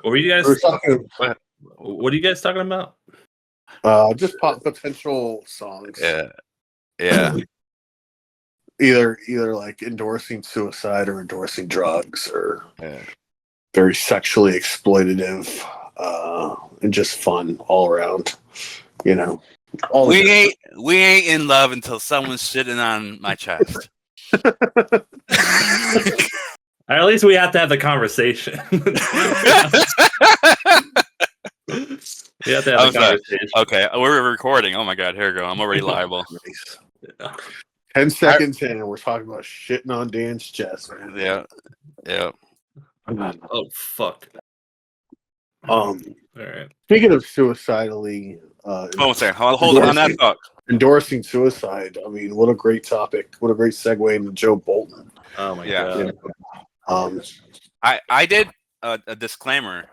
What were you guys? We're talking What are you guys talking about? just potential songs. Yeah. Either like endorsing suicide or endorsing drugs or Yeah. very sexually exploitative and just fun all around. You know, We ain't in love until someone's sitting on my chest. At least we have to have the conversation. We have to have the conversation. Okay, we're recording. Oh my god, here we go. I'm already liable. Nice. 10 seconds in, and we're talking about shitting on Dan's chest, man. Yeah. Oh fuck. All right. Speaking of suicidally, hold on that thought. Endorsing suicide. I mean, what a great topic! What a great segue into Joe Bolton. Oh my god. I did a disclaimer.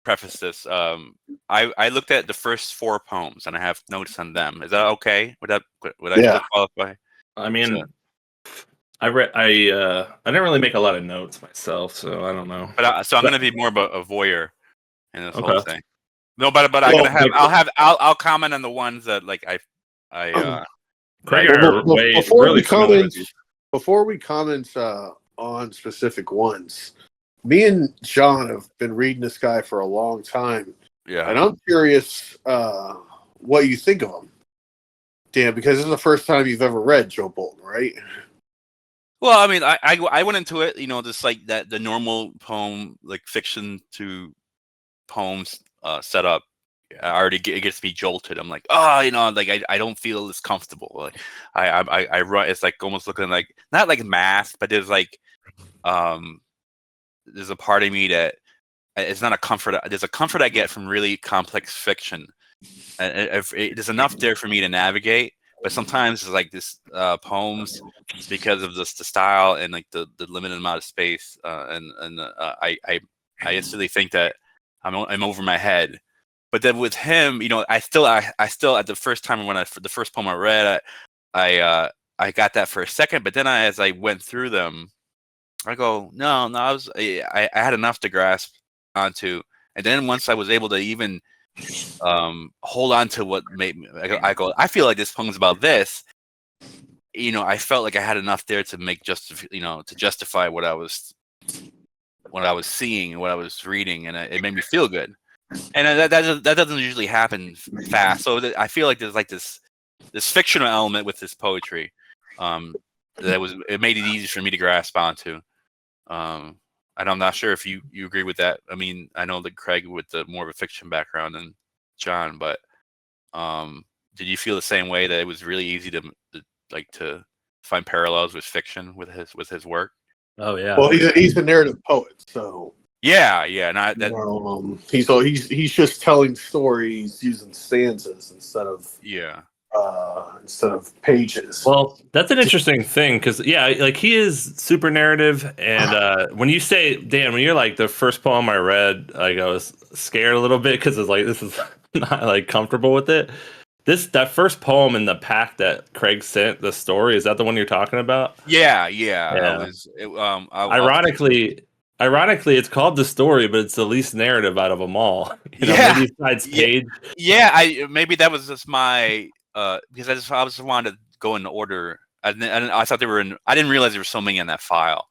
Preface this. I looked at the first 4 poems and I have notes on them. Is that okay? Would I still qualify? I mean, I didn't really make a lot of notes myself, so I don't know. But so I'm gonna be more of a voyeur in this whole thing. No, but I'll comment on the ones that like before we comment on specific ones. Me and John have been reading this guy for a long time. Yeah. And I'm curious what you think of him. Dan, because this is the first time you've ever read Joe Bolton, right? Well, I mean, I went into it, just like that, the normal poem, like fiction to poems setup. It gets me jolted. I'm like, I don't feel as comfortable. Like I run. It's like almost looking like not like math, but there's like there's a part of me that it's not a comfort. There's a comfort I get from really complex fiction. And there's enough there for me to navigate. But sometimes it's like this poems, because of the style and like the limited amount of space, I instantly think that I'm over my head. But then with him, I still at the first time the first poem I read, I got that for a second. But then as I went through them, I go, no, I had enough to grasp onto. And then once I was able to even hold on to what made me, I feel like this poem's about this. I felt like I had enough there to make to justify what I was seeing and what I was reading, and it made me feel good. And that doesn't usually happen fast. So I feel like there's like this fictional element with this poetry it made it easy for me to grasp onto. And I'm not sure if you agree with that. I mean, I know that Craig with the more of a fiction background than John, but did you feel the same way, that it was really easy to find parallels with fiction with his work? Oh yeah. Well, he's a narrative poet, so yeah. Not that he's just telling stories using stanzas instead of pages. Well, that's an interesting thing because like he is super narrative, and when you say, Dan, when you're like the first poem I read, like I was scared a little bit because it's like this is not like comfortable with it. That first poem in the pack that Craig sent, the story, is that the one you're talking about? Yeah. Ironically, it's called The Story, but it's the least narrative out of them all. Maybe besides Page. Yeah, maybe that was just my because I just wanted to go in order. I thought they were in. I didn't realize there were so many in that file.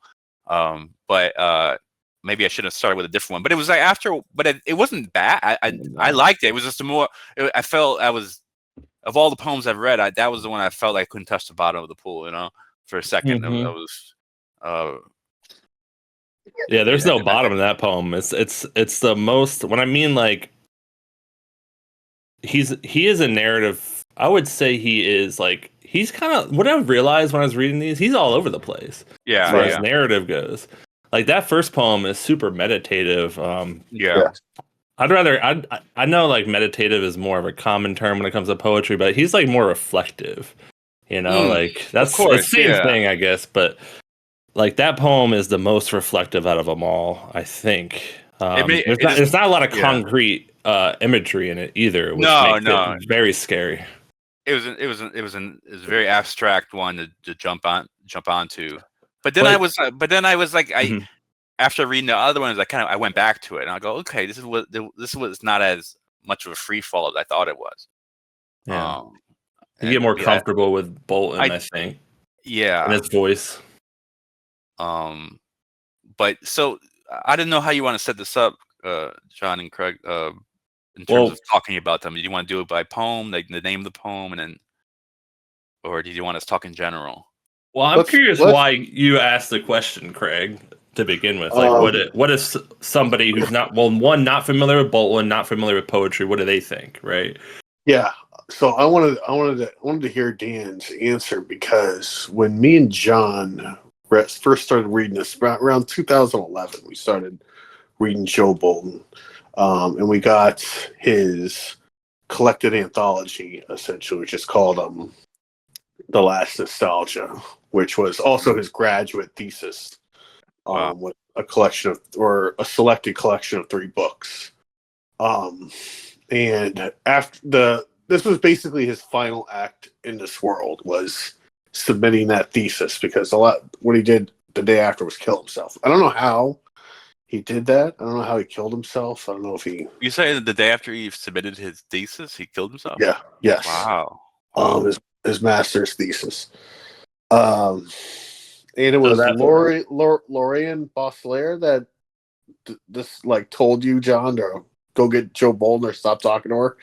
But maybe I should have started with a different one. But it was like after, but it wasn't bad. I liked it. It was just I felt I was, of all the poems I've read, that was the one I felt I couldn't touch the bottom of the pool. For a second, mm-hmm. There's no bottom in that poem. It's the most. When I mean like, he is a narrative. I would say he is like, he's kind of, what I realized when I was reading these, he's all over the place. Yeah, as far as narrative goes. Like that first poem is super meditative. I know like meditative is more of a common term when it comes to poetry, but he's like more reflective. Like that's the same thing, I guess. But like that poem is the most reflective out of them all, I think. There's not a lot of concrete imagery in it either, which makes it very scary. It was a very abstract one to jump onto. But then I was like, after reading the other ones, I went back to it and I go, okay, this was not as much of a free fall as I thought it was. Yeah. You get more comfortable with Bolton, I think. Yeah. And his voice. But so I didn't know how you want to set this up, John and Craig, in terms of talking about them. Did you want to do it by poem, like the name of the poem, and then, or did you want us to talk in general? Well, I'm curious why you asked the question, Craig, to begin with. Like, what is somebody who's not familiar with Bolton, not familiar with poetry? What do they think, right? Yeah. So I wanted to hear Dan's answer, because when me and John first started reading this around 2011, we started reading Joe Bolton, and we got his collected anthology, essentially, which is called The Last Nostalgia, which was also his graduate thesis, with a collection of, or a selected collection of 3 books. And after this was basically his final act in this world, was submitting that thesis, because what he did the day after was kill himself. I don't know how he did that. I don't know how he killed himself. I don't know if he... You say that the day after he submitted his thesis, he killed himself? Yeah. Yes. Wow. His master's thesis. And it was Lorraine Bosselaar that this like told you, John, to go get Joe Bolton or stop talking to her,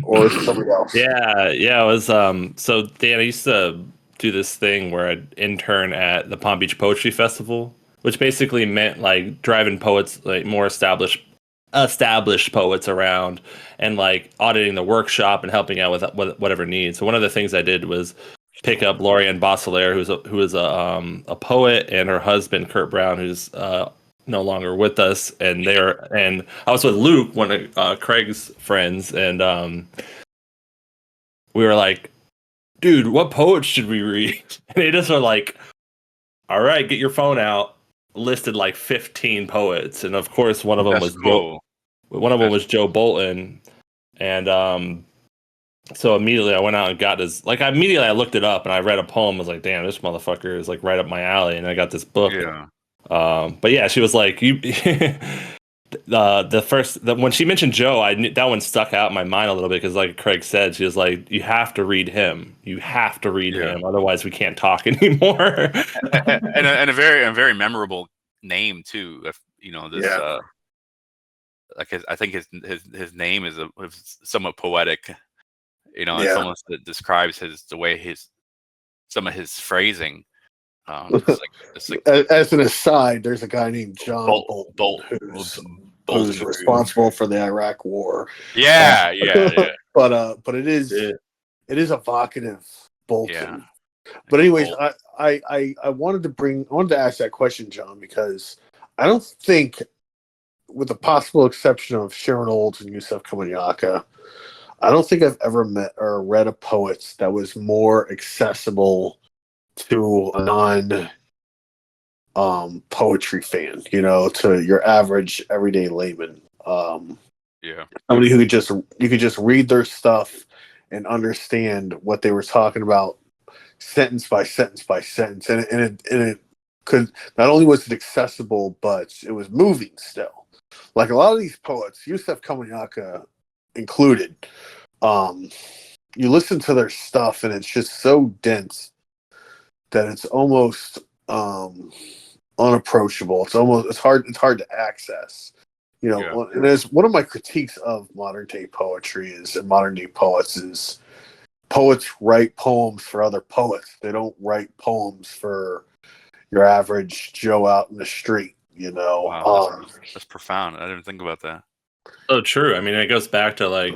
or somebody else. Yeah, it was. So Dan, I used to do this thing where I'd intern at the Palm Beach Poetry Festival, which basically meant like driving poets, like more established poets around, and like auditing the workshop and helping out with whatever needs. So one of the things I did was pick up Lorianne Bosselaar, who is a poet, and her husband Kurt Brown, who's no longer with us, and I was with Luke, one of Craig's friends, and we were like, dude, what poets should we read? And they just were like, all right, get your phone out. Listed like 15 poets, and of course one of them was Joe Bolton, and so immediately I went out and got this. Like immediately I looked it up and I read a poem. I was like, damn, this motherfucker is like right up my alley, and I got this book. Yeah. But yeah, she was like, you. When she mentioned Joe, I knew that one stuck out in my mind a little bit, because like Craig said, she was like, you have to read him. You have to read him, otherwise we can't talk anymore. and a very memorable name too. You know this. Like I think his name is somewhat poetic. You know, it's almost that describes some of his phrasing. It's like, as an aside, there's a guy named John Bolton who's responsible for the Iraq War. Yeah. But it is evocative, Bolton. Yeah. But anyways, I wanted to ask that question, John, because I don't think, with the possible exception of Sharon Olds and Yusef Komunyakaa, I don't think I've ever met or read a poet that was more accessible to a non poetry fan, to your average everyday layman. Somebody who you could just read their stuff and understand what they were talking about sentence by sentence by sentence, and it could, not only was it accessible, but it was moving still. Like a lot of these poets, Yusef Komunyakaa included, you listen to their stuff and it's just so dense that it's almost unapproachable. It's hard to access. And as one of my critiques of modern day poetry and modern day poets is, poets write poems for other poets. They don't write poems for your average Joe out in the street. Wow, that's profound. I didn't think about that. So true. I mean, it goes back to like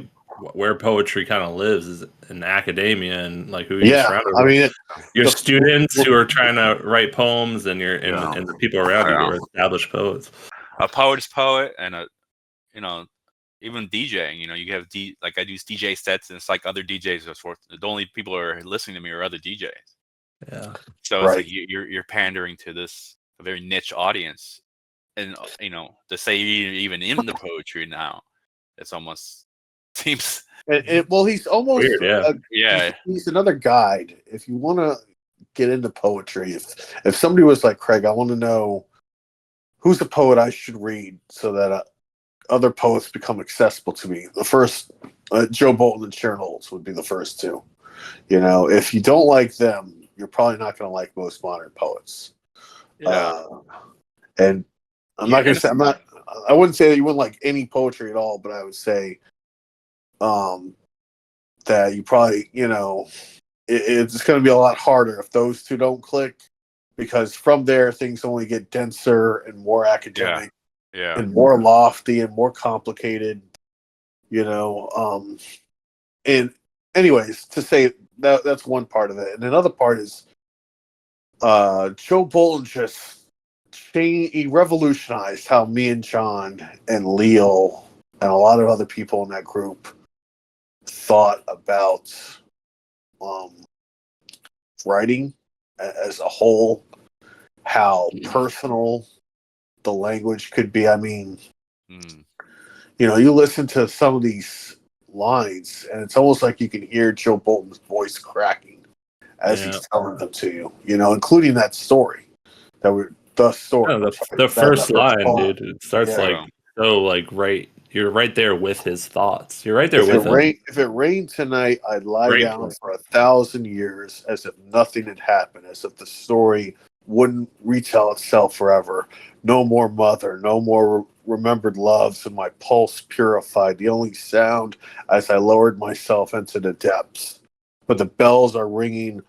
where poetry kind of lives is in academia, and like who you surrounded with. I mean, your students who are trying to write poems, and and the people around you who are established poets. A poet's poet, and even DJing. You have like I do DJ sets, and it's like other DJs are forth. The only people who are listening to me are other DJs. Yeah. So it's like you're pandering to this very niche audience. And to say even in the poetry now, it's almost seems. Well, he's almost weird, He's another guide. If you want to get into poetry, if somebody was like, Craig, I want to know who's a poet I should read so that other poets become accessible to me. The first, Joe Bolton and Sharon Olds would be the first two. You know, if you don't like them, you're probably not going to like most modern poets. Yeah. And I'm not going to say I wouldn't say that you wouldn't like any poetry at all, but I would say that you probably, you know, it's going to be a lot harder if those two don't click, because from there things only get denser and more academic, and more lofty and more complicated, you know. And anyways, to say that's one part of it, and another part is Joe Bolton he revolutionized how me and John and Leo and a lot of other people in that group thought about writing as a whole, how personal the language could be. I mean, you know, you listen to some of these lines and it's almost like you can hear Joe Bolton's voice cracking as he's telling them to you, you know, including that story the story. Yeah, the first line, dude. It starts right. You're right there with his thoughts. You're right there with him. If it rained tonight, I'd lie down for 1,000 years as if nothing had happened, as if the story wouldn't retell itself forever. No more mother, no more remembered loves, and my pulse purified. The only sound as I lowered myself into the depths. But the bells are ringing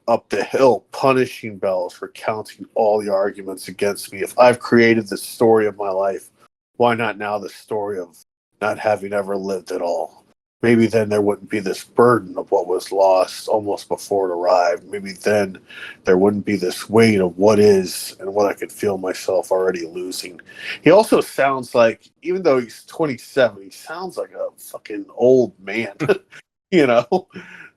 up the hill, punishing bells for counting all the arguments against me. If I've created the story of my life, why not now the story of not having ever lived at all? Maybe then there wouldn't be this burden of what was lost almost before it arrived. Maybe then there wouldn't be this weight of what is and what I could feel myself already losing. He also sounds like, even though he's 27, he sounds like a fucking old man. You know,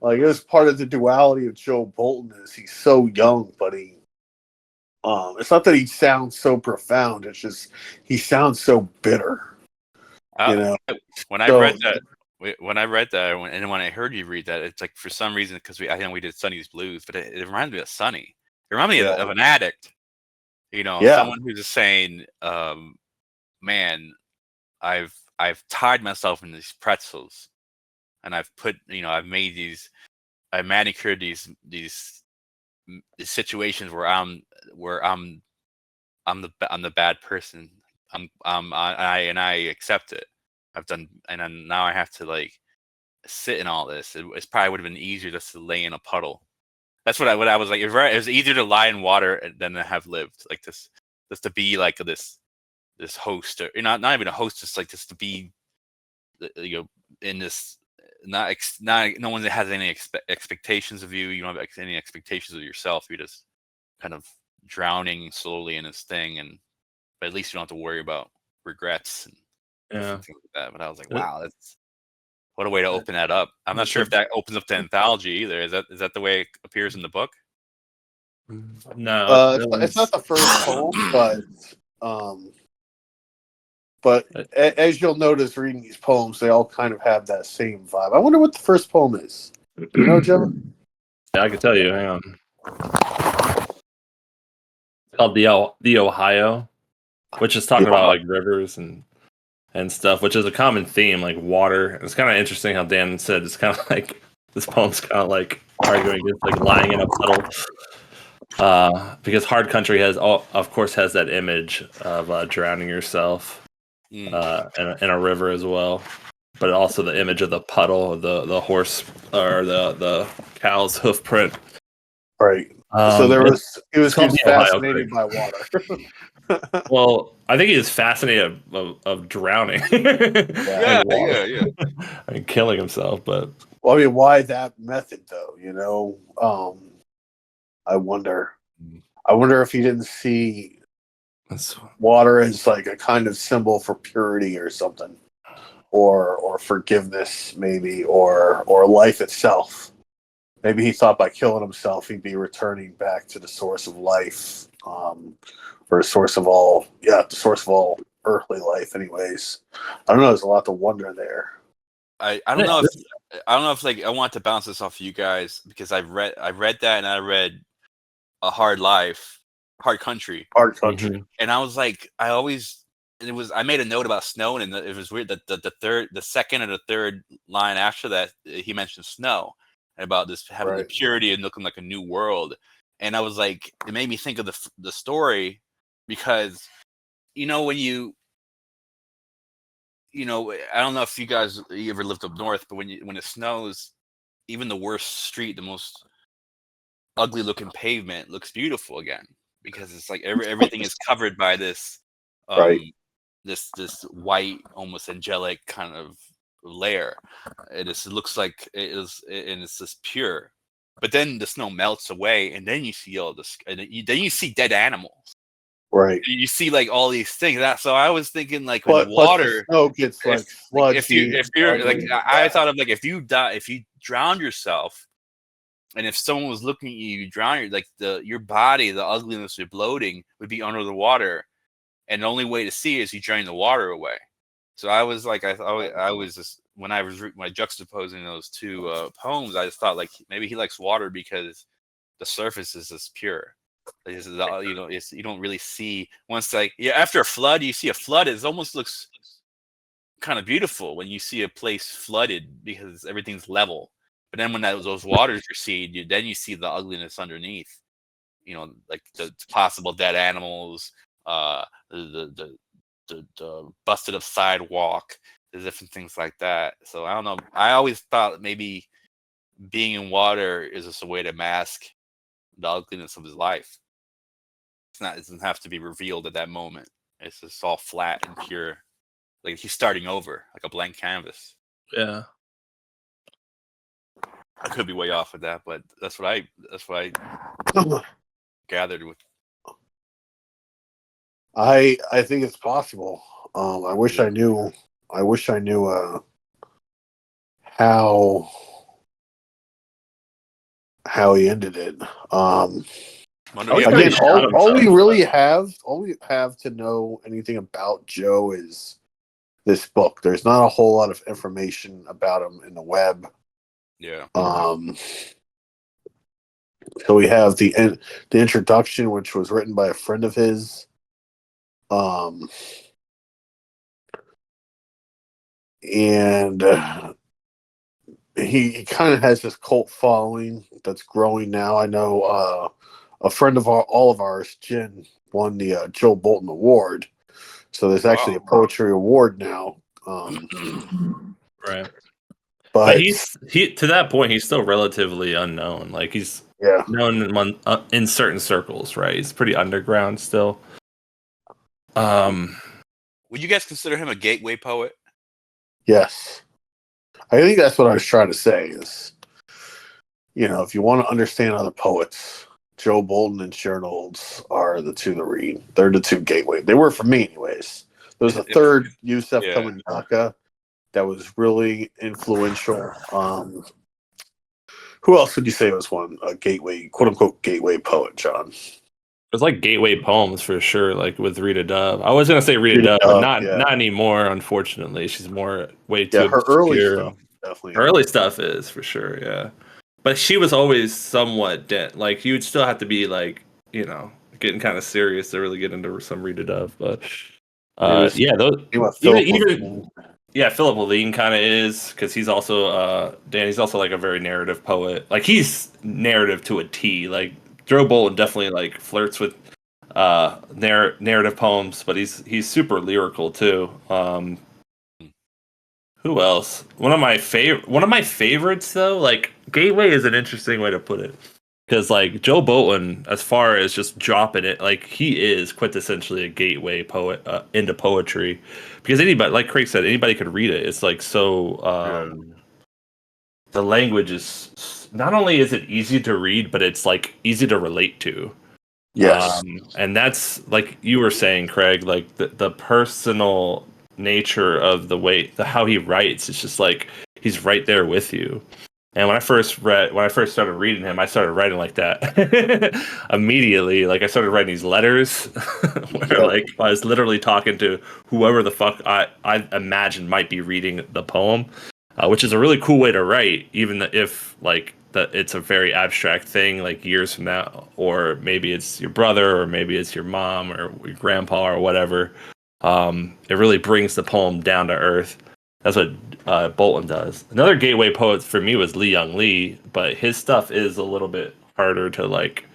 like it was part of the duality of Joe Bolton is he's so young, but it's not that he sounds so profound. It's just he sounds so bitter. You know, when I read that, and when I heard you read that, it's like for some reason because I know we did Sonny's Blues, but it reminded me of Sonny. It reminded me of an addict. You know, someone who's just saying, "Man, I've tied myself in these pretzels." And I've manicured these situations where I'm the bad person. I accept it. And now I have to like sit in all this. It's probably would have been easier just to lay in a puddle. That's what I was like. It was easier to lie in water than to have lived like this. Just to be like this host, or not even a host, just like just to be, you know, in this. No one that has any expectations of you. You don't have any expectations of yourself. You're just kind of drowning slowly in this thing, but at least you don't have to worry about regrets and things like that. But I was like, wow, that's what a way to open that up. I'm not sure if that opens up to anthology either. Is that the way it appears in the book? No, it's not the first poem, but as you'll notice reading these poems, they all kind of have that same vibe. I wonder what the first poem is. You know, Joe? Yeah, I can tell you. Hang on. It's called the Ohio, which is talking about like rivers and stuff, which is a common theme, like water. It's kind of interesting how Dan said it's kind of like this poem's kind of like arguing against like lying in a puddle. Because Hard Country of course has that image of drowning yourself in a river as well, but also the image of the puddle, the horse or the cow's hoof print. Right. So he was fascinated by water. Well, I think he is fascinated of drowning. Yeah. And killing himself, but well, I mean, why that method though? You know, I wonder if he didn't see water as like a kind of symbol for purity or something, or forgiveness, maybe, or life itself. Maybe he thought by killing himself he'd be returning back to the source of life, or the source of all earthly life. Anyways, I don't know. There's a lot to wonder there. I don't know if like I want to bounce this off of you guys because I read that and I read A Hard Life, hard country. Hard country. Mm-hmm. And I was like, I made a note about snow, and it was weird that the second or the third line after that, he mentioned snow and about this having the purity and looking like a new world. And I was like, it made me think of the story, because when I don't know if you ever lived up north, but when it snows, even the worst street, the most ugly looking pavement looks beautiful again, because it's like everything is covered by this this white, almost angelic kind of layer. It looks like it is, and it's just pure. But then the snow melts away, and then you see all this, and then you see dead animals. Right. You see like all these things. So I was thinking, like, when the water snow gets like sludgy. If you're like, I thought of like, if you drown yourself, and if someone was looking at you drown, like your body, the ugliness of bloating would be under the water, and the only way to see it is you drain the water away. So I was like, I was just, when I was juxtaposing those two poems, I just thought, like, maybe he likes water because the surface is just pure. You don't really see, once, like, after a flood, you see a flood, it almost looks kind of beautiful when you see a place flooded because everything's level. But then when those waters recede, then you see the ugliness underneath. Like the possible dead animals, the busted up sidewalk, the different things like that. So I don't know. I always thought maybe being in water is just a way to mask the ugliness of his life. It doesn't have to be revealed at that moment. It's just all flat and pure, like he's starting over, like a blank canvas. Yeah. I could be way off with that, but that's what I gathered with. I think it's possible. I wish I knew how he ended it. Again, all we have to know anything about Joe is this book. There's not a whole lot of information about him in the web. Yeah. So we have the introduction, which was written by a friend of his. And he kind of has this cult following that's growing now. I know a friend of all of ours, Jen, won the Joe Bolton Award. So there's actually a poetry award now. Right. But he's to that point, he's still relatively unknown. Like, he's known in certain circles, right? He's pretty underground still. Would you guys consider him a gateway poet? Yes. I think that's what I was trying to say is, if you want to understand other poets, Joe Bolton and Sharon Olds are the two to read. They're the two gateway. They were for me anyways. There's a third, Yusef Kamanaka, that was really influential. Who else would you say was one? A gateway, quote unquote, gateway poet, John? It's like gateway poems for sure, like with Rita Dove. I was gonna say Rita Dove, but not anymore, unfortunately. She's way too her obscure. Early stuff, definitely. Her early stuff is for sure, yeah. But she was always somewhat like, you would still have to be like, getting kind of serious to really get into some Rita Dove. But Philip Levine kind of is, because he's also he's also like a very narrative poet. Like, he's narrative to a T. Like, Joe Bolton definitely like flirts with narrative poems, but he's super lyrical too. Who else? One of my favorites though, like, gateway is an interesting way to put it, because like Joe Bolton, as far as just dropping it, like, he is quintessentially a gateway poet into poetry, because anybody, like Craig said, anybody could read it. It's like so. The language is, not only is it easy to read, but it's like easy to relate to. Yes. And that's, like you were saying, Craig, like the personal nature of how he writes. It's just like, he's right there with you. And when I first started reading him, I started writing like that immediately. Like, I started writing these letters where like I was literally talking to whoever the fuck I imagined might be reading the poem. which is a really cool way to write, even if like it's a very abstract thing, like years from now, or maybe it's your brother, or maybe it's your mom or your grandpa or whatever. It really brings the poem down to earth. That's what Bolton does. Another gateway poet for me was Lee Young Lee, but his stuff is a little bit harder to like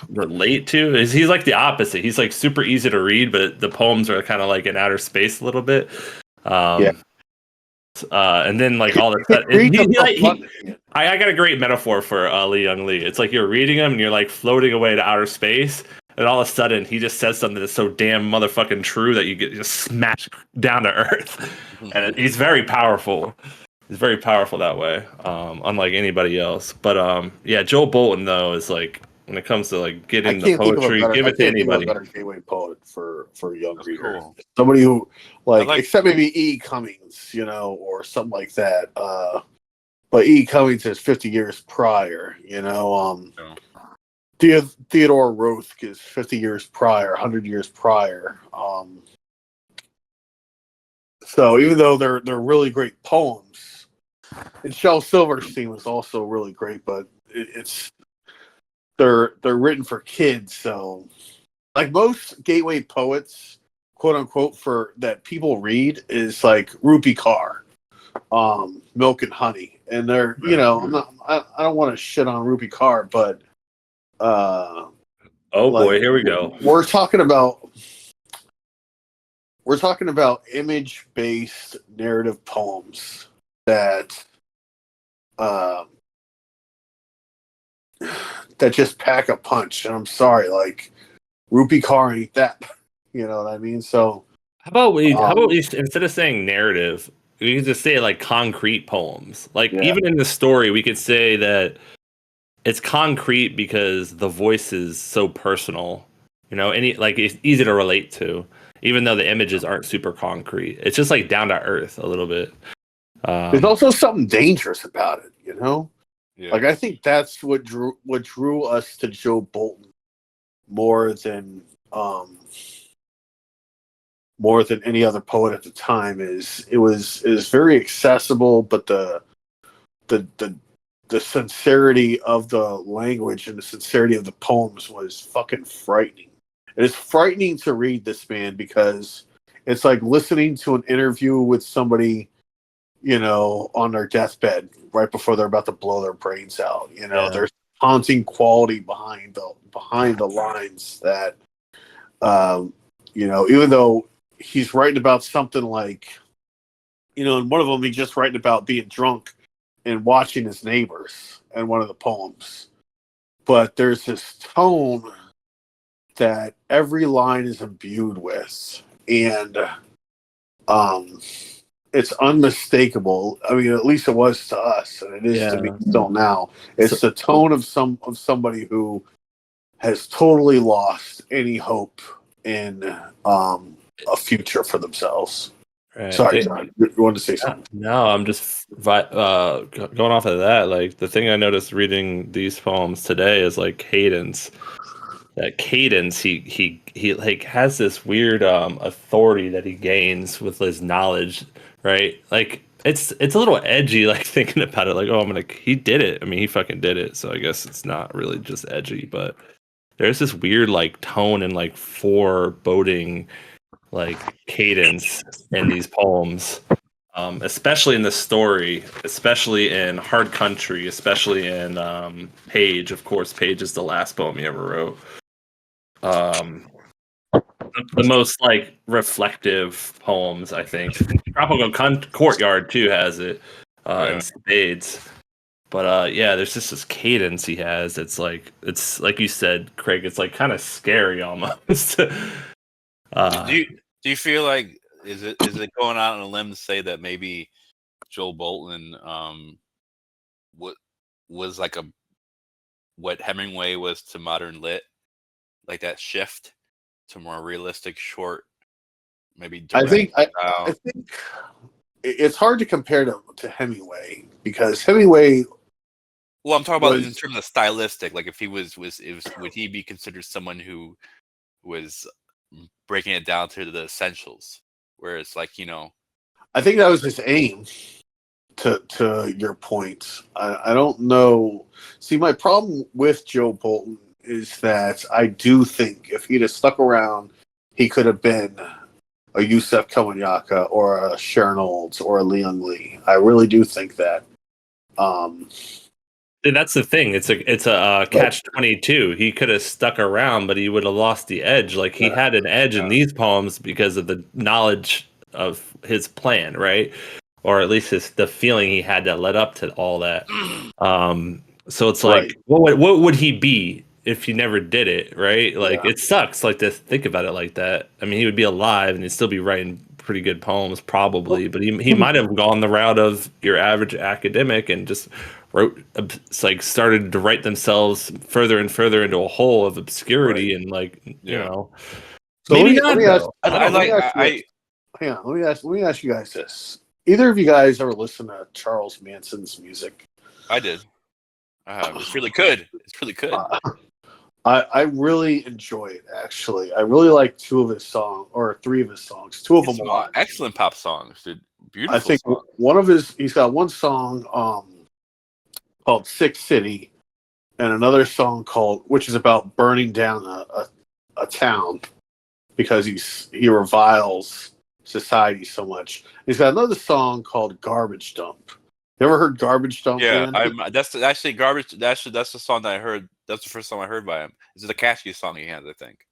relate to. He's like the opposite. He's like super easy to read, but the poems are kind of like in outer space a little bit. Yeah. And then like all the I got a great metaphor for Lee Young Lee. It's like you're reading him and you're like floating away to outer space, and all of a sudden he just says something that's so damn motherfucking true that you get just smashed down to earth. And he's very powerful. He's very powerful that way, unlike anybody else. But yeah, Joel Bolton though is like, when it comes to like getting the poetry, give it to anybody. A better gateway poet for a young reader. Cool. Somebody who like except maybe E. Cummings, or something like that. But E. Cummings is 50 years prior. Theodore Roth is 50 years prior, 100 years prior. So even though they're really great poems, and Shel Silverstein was also really great, but they're written for kids. So like most gateway poets, quote unquote, for that people read is like Rupi Kaur, Milk and Honey, and they're I don't want to shit on Rupi Kaur, but boy, here we go. We're talking about image-based narrative poems that just pack a punch. And I'm sorry, like Rupi Kaur ain't that. You know what I mean? So how about we instead of saying narrative, we could just say like concrete poems. Like even in the story, we could say that it's concrete because the voice is so personal. It's easy to relate to, even though the images aren't super concrete. It's just like down to earth a little bit. There's also something dangerous about it, Yeah. Like I think that's what drew us to Joe Bolton more than any other poet at the time. It was very accessible, but the sincerity of the language and the sincerity of the poems was fucking frightening. It is frightening to read this man because it's like listening to an interview with somebody, on their deathbed right before they're about to blow their brains out. There's haunting quality behind the lines that, even though he's writing about something like, in one of them, he's just writing about being drunk and watching his neighbors in one of the poems. But there's this tone that every line is imbued with, and it's unmistakable. I mean, at least it was to us, and it is to me still now. It's the tone of somebody who has totally lost any hope in a future for themselves. Right. Sorry, John. You wanted to say something? No, I'm just going off of that. Like the thing I noticed reading these poems today is like cadence. That cadence, he like has this weird authority that he gains with his knowledge, right? Like it's a little edgy, like thinking about it. Like, oh, he did it. I mean, he fucking did it. So I guess it's not really just edgy, but there's this weird like tone and like foreboding like cadence in these poems, especially in the story, especially in Hard Country, especially in Page. Of course, Page is the last poem he ever wrote. The most like reflective poems, I think. Tropical Courtyard too has it in spades. But there's just this cadence he has. It's like you said, Craig. It's like kind of scary almost. Do you feel like is it going out on a limb to say that maybe Joel Bolton was like what Hemingway was to modern lit, like that shift to more realistic, short, maybe direct I think it's hard to compare to Hemingway because Hemingway. Well, I'm talking about in terms of stylistic. Like, if he would he be considered someone who was breaking it down to the essentials? Whereas, like, I think that was his aim. to your point. I don't know. See, my problem with Joe Bolton is that I do think if he'd have stuck around, he could have been a Yusef Kawanyaka or a Sharon Olds or a Leon Lee. I really do think that. And that's the thing. It's a catch-22. He could have stuck around, but he would have lost the edge. Like he had an edge in these poems because of the knowledge of his plan, right? Or at least the feeling he had that led up to all that. So it's like, what would he be if he never did it, right? Like it sucks, like to think about it like that. I mean, he would be alive and he'd still be writing pretty good poems, probably, but he might have gone the route of your average academic and just wrote, it's like started to write themselves further and further into a hole of obscurity and like you know. So maybe let me ask you guys this. Either of you guys ever listen to Charles Manson's music? I did. It's really good. It's really good. I really enjoy it, actually. I really like 2 of his songs, or 3 of his songs. 2 of them a lot. Excellent pop songs, dude. Beautiful. I think songs. one of he's got one song called Sick City, and another song which is about burning down a town because he reviles society so much. He's got another song called Garbage Dump. You ever heard Garbage Dump? Yeah, that's actually Garbage. That's the song that I heard. That's the first song I heard by him. It's the catchiest song he has, I think.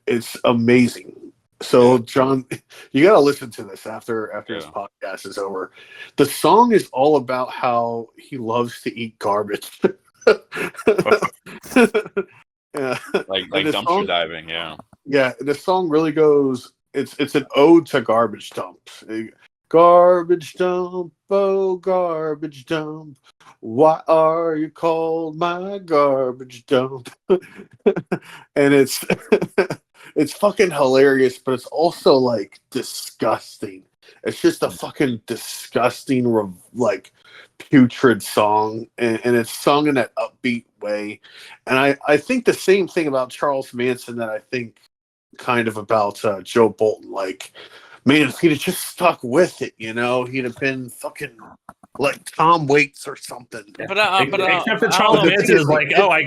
It's amazing. So, John, you got to listen to this after this podcast is over. The song is all about how he loves to eat garbage. Like dumpster diving, yeah. Yeah, the song really goes. It's an ode to garbage dumps. Garbage dump, oh garbage dump. Why are you called my garbage dump? And it's it's fucking hilarious, but it's also like disgusting. It's just a fucking disgusting, like putrid song, and it's sung in that upbeat way. And I think the same thing about Charles Manson that I think kind of about Joe Bolton. Like, man, if he'd have just stuck with it, he'd have been fucking like Tom Waits or something. But except for Charles Manson is like, I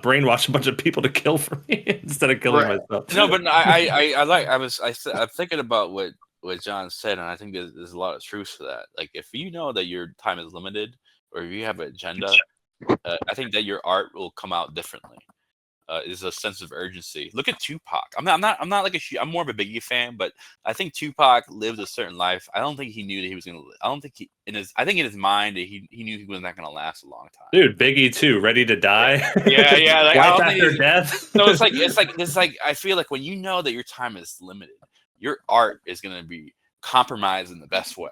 brainwashed a bunch of people to kill for me instead of killing myself. No, but I'm thinking about what John said, and I think there's a lot of truth to that. Like, if you know that your time is limited, or if you have an agenda, I think that your art will come out differently. Is a sense of urgency. Look at Tupac. I'm not like I'm more of a Biggie fan, but I think Tupac lived a certain life. I don't think he knew that he was gonna. I don't think in his mind that he knew he was not gonna last a long time. Dude, Biggie too, Ready to Die. Yeah. Like, life after death. So it's like I feel like when you know that your time is limited, your art is gonna be compromised in the best way.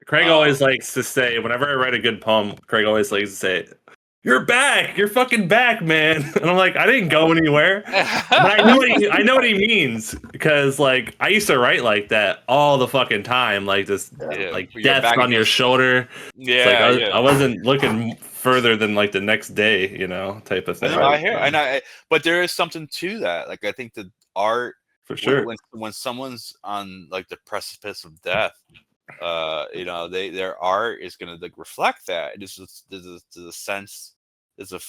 Craig always likes to say, whenever I write a good poem, Craig always likes to say, "You're back. You're fucking back, man." And I'm like, I didn't go anywhere. But I know what he means, because like I used to write like that all the fucking time, like this, like death on your shoulder. Yeah, like I wasn't looking further than like the next day, type of thing. I hear, but there is something to that. Like I think the art, for sure, when someone's on like the precipice of death, their art is gonna like reflect that. There's a sense. There's a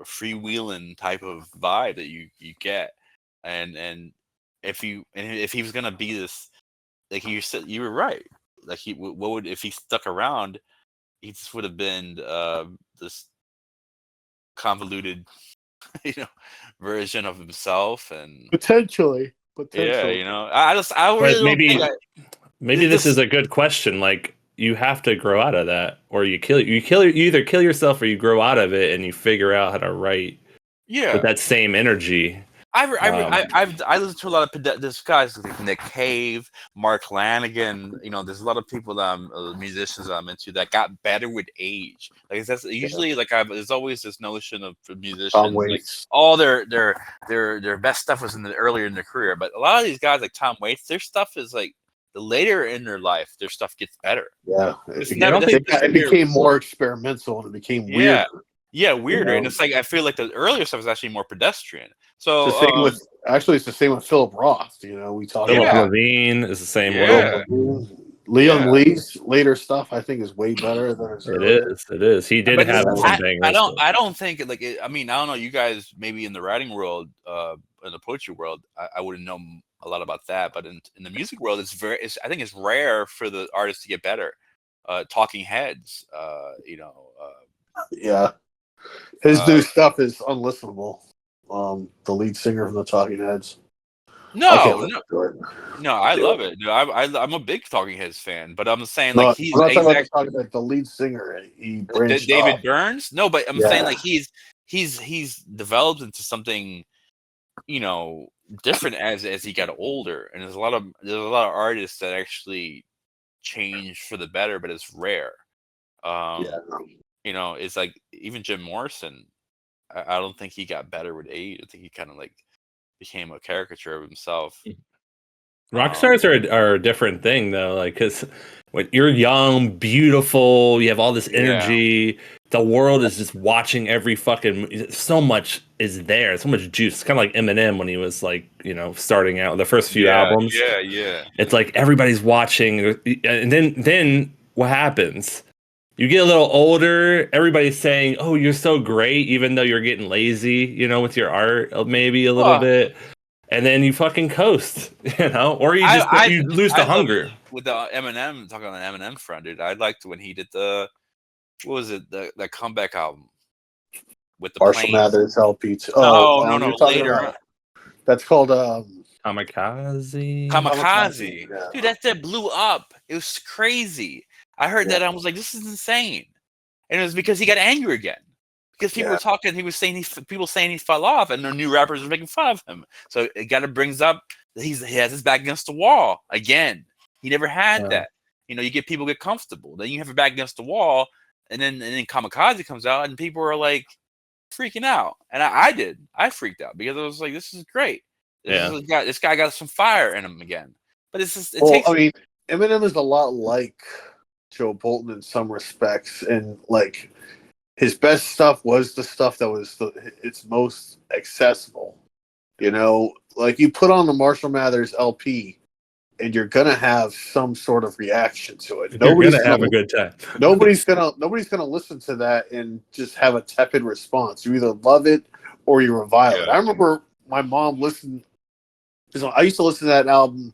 freewheeling type of vibe that you get, and if he was gonna be this, like you said, you were right. Like if he stuck around, he just would have been this convoluted, version of himself, and potentially. Yeah, I really maybe this is a good question. Like, you have to grow out of that, or you either kill yourself or you grow out of it and you figure out how to write with that same energy. I listen to a lot of this guys like Nick Cave, Mark Lanigan. There's a lot of people that musicians I'm into that got better with age. Like that's usually there's always this notion of musicians like all their best stuff was earlier in their career, but a lot of these guys like Tom Waits, their stuff is like the later in their life, their stuff gets better. Yeah, it became more experimental and it became weirder. Yeah, weirder. And it's like I feel like the earlier stuff is actually more pedestrian. So it's the same with Philip Roth. We talked Philip Levine is the same way. Leon Lee's later stuff, I think, is way better than his earlier. It is. He did have some bangers. I don't think like. I mean, I don't know. You guys, maybe in the writing world, in the poetry world, I wouldn't know a lot about that. But in the music world, I think it's rare for the artists to get better. Talking Heads, yeah, his new stuff is unlistenable. The lead singer from the Talking Heads. No, I love it. No, I'm a big Talking Heads fan, but I'm saying like he's I'm not talking about the lead singer. He branched David off. Burns. No, but I'm saying like he's developed into something, different as he got older. And there's a lot of artists that actually change for the better, but it's rare. It's like even Jim Morrison. I don't think he got better with age. I think he kind of like became a caricature of himself. Rock stars are a different thing though, like because when you're young, beautiful, you have all this energy. The world is just watching every fucking. So much is there, so much juice. It's kind of like Eminem when he was like starting out the first few albums. Yeah. It's like everybody's watching, and then what happens? You get a little older, everybody's saying, "Oh, you're so great," even though you're getting lazy, with your art, maybe a little bit. And then you fucking coast, or you lose the hunger. With the Eminem, talking on the Eminem front, dude, I liked when he did the comeback album with the Marshall Mathers LP. No, later. That's called Kamikaze. Yeah. Dude, that blew up. It was crazy. I heard that. I was like, this is insane. And it was because he got angry again. Because people were talking, he was saying people saying he fell off, and the new rappers were making fun of him. So it kind of brings up that he has his back against the wall again. He never had that. You get people get comfortable. Then you have your back against the wall, and then Kamikaze comes out, and people are like freaking out. And I freaked out because I was like, this is great. This guy got some fire in him again. But it's just Eminem is a lot like Joe Bolton in some respects, and like his best stuff was the stuff that was its most accessible. Like you put on the Marshall Mathers LP, and you're gonna have some sort of reaction to it. Nobody's gonna have a good time. nobody's gonna listen to that and just have a tepid response. You either love it or you revile it. I remember my mom listened. I used to listen to that album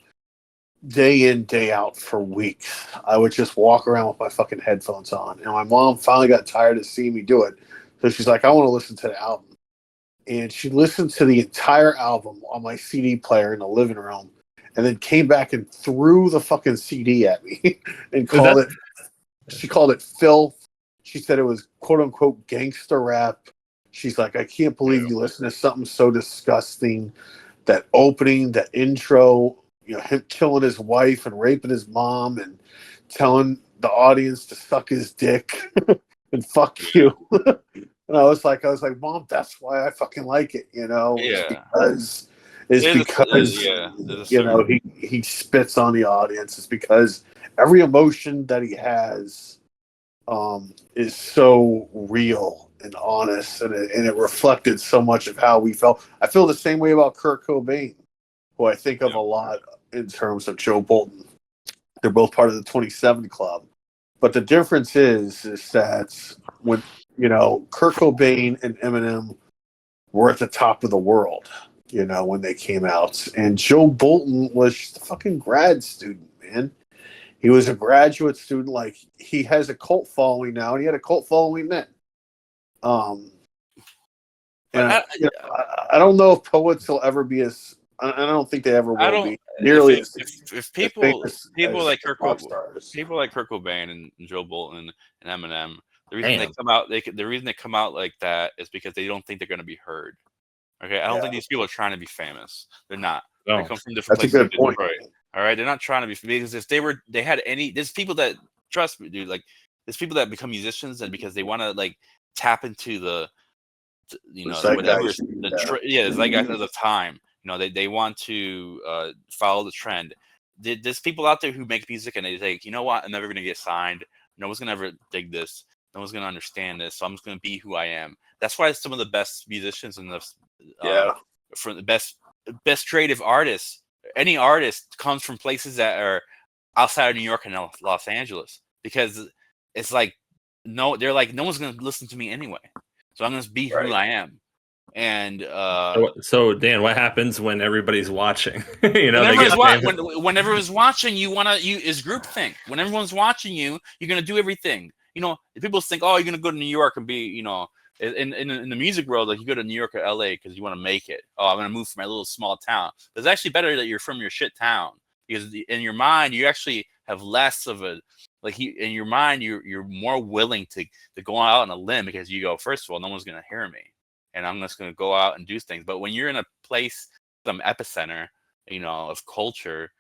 day in, day out for weeks. I would just walk around with my fucking headphones on. And my mom finally got tired of seeing me do it. So she's like, I want to listen to the album. And she listened to the entire album on my CD player in the living room, and then came back and threw the fucking CD at me and she called it filth. She said it was quote unquote gangster rap. She's like, I can't believe you listen to something so disgusting. That opening, that intro, him killing his wife and raping his mom and telling the audience to suck his dick and fuck you. And I was like, Mom, that's why I fucking like it, It's because he spits on the audience. It's because every emotion that he has is so real and honest, and it reflected so much of how we felt. I feel the same way about Kurt Cobain, who I think of a lot in terms of Joe Bolton. They're both part of the 27 Club. But the difference is that when, Kurt Cobain and Eminem were at the top of the world, when they came out. And Joe Bolton was just a fucking grad student, man. He was a graduate student. Like, he has a cult following now, and he had a cult following then. I don't know if poets will ever be as. I don't think they ever will be nearly if people like Kurt Cobain and Joe Bolton and Eminem, the reason they come out like that is because they don't think they're going to be heard. Okay, I don't think these people are trying to be famous. They're not. No. They come from different places. That's a good point. All right, they're not trying to be, because if they had any. There's people that, trust me, dude. Like, there's people that become musicians and because they want to like tap into the whatever the zeitgeist of the time. They want to follow the trend. There's people out there who make music and they think, you know what, I'm never going to get signed. No one's going to ever dig this. No one's going to understand this. So I'm just going to be who I am. That's why some of the best musicians and from the best creative artists, any artist comes from places that are outside of New York and Los Angeles, because it's like they're like, no one's gonna listen to me anyway, so I'm gonna be who I am. And so Dan, what happens when everybody's watching? You know, when everyone's watching, is groupthink. When everyone's watching you, you're gonna do everything. You know, people think, oh, you're gonna go to New York and be, you know, in the music world, like you go to New York or LA because you want to make it. Oh, I'm gonna move from my little small town. But it's actually better that you're from your shit town, because in your mind you actually have less of a in your mind you're more willing to go out on a limb, because you go, first of all, no one's gonna hear me, and I'm just going to go out and do things. But when you're in a place, some epicenter, you know, of culture,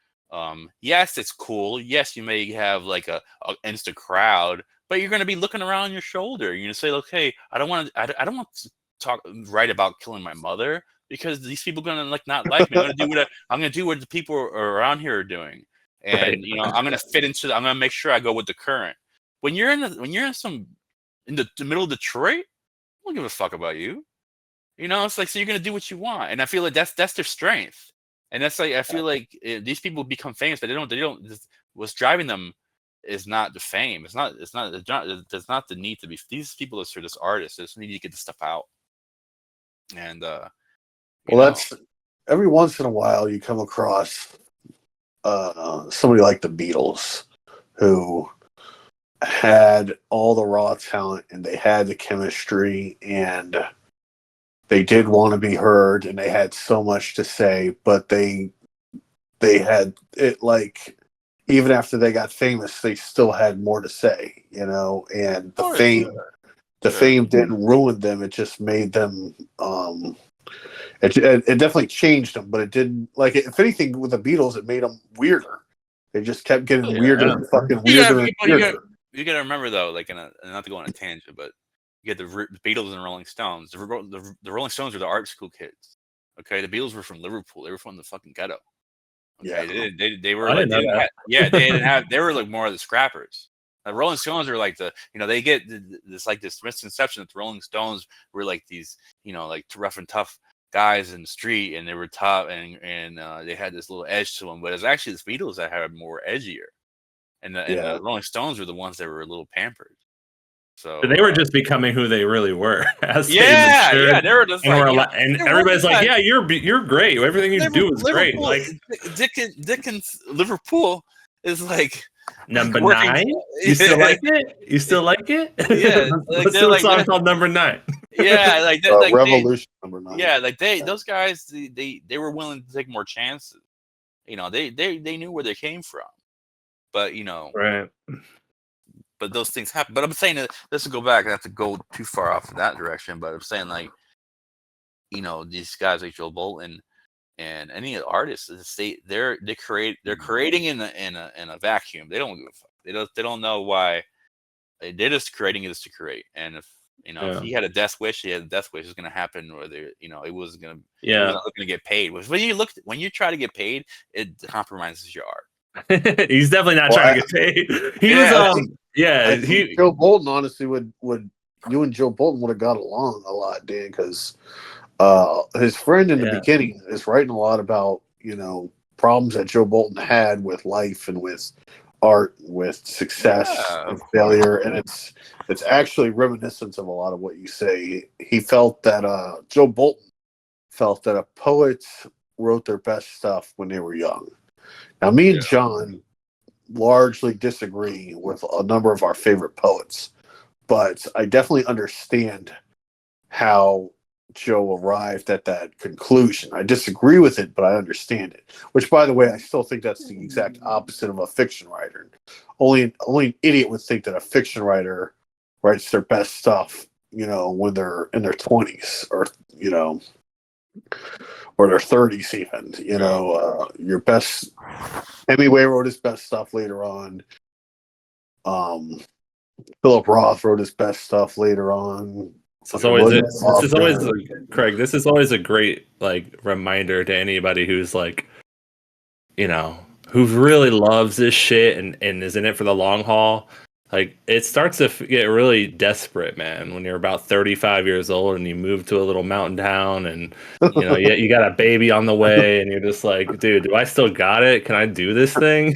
yes, it's cool. Yes, you may have like a insta crowd, but you're going to be looking around your shoulder. You're going to say, okay, I don't want to write about killing my mother, because these people are going to not like me. I'm going to do what the people around here are doing, and you know, I'm going to make sure I go with the current. When you're in the middle of Detroit, I don't give a fuck about you. You know, it's like, so you're gonna do what you want, and I feel like that's their strength, and that's like, I feel like these people become famous, but they don't. What's driving them is not the fame. It's not there's not the need to be. These people are just artists. They just need to get the stuff out. And that's every once in a while you come across somebody like the Beatles, who had all the raw talent and they had the chemistry and they did want to be heard, and they had so much to say, but they had it, like, even after they got famous, they still had more to say, you know, and the fame didn't ruin them. It just made them, it definitely changed them, but it didn't, like, if anything with the Beatles, it made them weirder. They just kept getting weirder and fucking weirder and weirder. You gotta remember though, like, not to go on a tangent, but you get the Beatles and Rolling Stones. The Rolling Stones were the art school kids. Okay, the Beatles were from Liverpool. They were from the fucking ghetto. Okay, they were like, they were like more of the scrappers. The Rolling Stones are like they get this misconception that the Rolling Stones were like these, you know, like rough and tough guys in the street, and they were tough, and they had this little edge to them. But it's actually the Beatles that had more edgier, and the Rolling Stones were the ones that were a little pampered. So they were just becoming who they really were. They were just and everybody's like, yeah, you're great. Everything you do is great. Like Dickens, Liverpool is like number 9. You still like it? You still like it? Yeah, let's do a song called Number 9. Yeah, like Revolution Number 9. Yeah, like those guys, they were willing to take more chances. You know, they knew where they came from, but you know, right. But those things happen. But I'm saying that, let's go back. I have to go too far off in that direction. But I'm saying, like, you know, these guys like Joe Bolton and any artists, they're creating in a vacuum. They don't give a fuck. They don't know why. They're just creating it to create. And if you know, if he had a death wish, It's going to happen. Whether you know, it was going to. It wasn't looking to get paid. When you try to get paid, it compromises your art. He's definitely not trying to get paid. He was Joe Bolton honestly would you and Joe Bolton would have got along a lot, Dan, because his friend in the beginning is writing a lot about, you know, problems that Joe Bolton had with life and with art, with success and failure, and it's actually reminiscent of a lot of what you say. He felt that Joe Bolton felt that poets wrote their best stuff when they were young. Now, me and John largely disagree with a number of our favorite poets, but I definitely understand how Joe arrived at that conclusion. I disagree with it, but I understand it. Which, by the way, I still think that's the exact opposite of a fiction writer. Only an idiot would think that a fiction writer writes their best stuff, you know, when they're in their 20s, or, you know, or their 30s even. You know, your best... Hemingway wrote his best stuff later on. Philip Roth wrote his best stuff later on. Craig, this is always a great, like, reminder to anybody who's, like, you know, who really loves this shit and is in it for the long haul. Like, it starts to get really desperate, man, when you're about 35 years old and you move to a little mountain town and, you know, you got a baby on the way and you're just like, dude, do I still got it? Can I do this thing?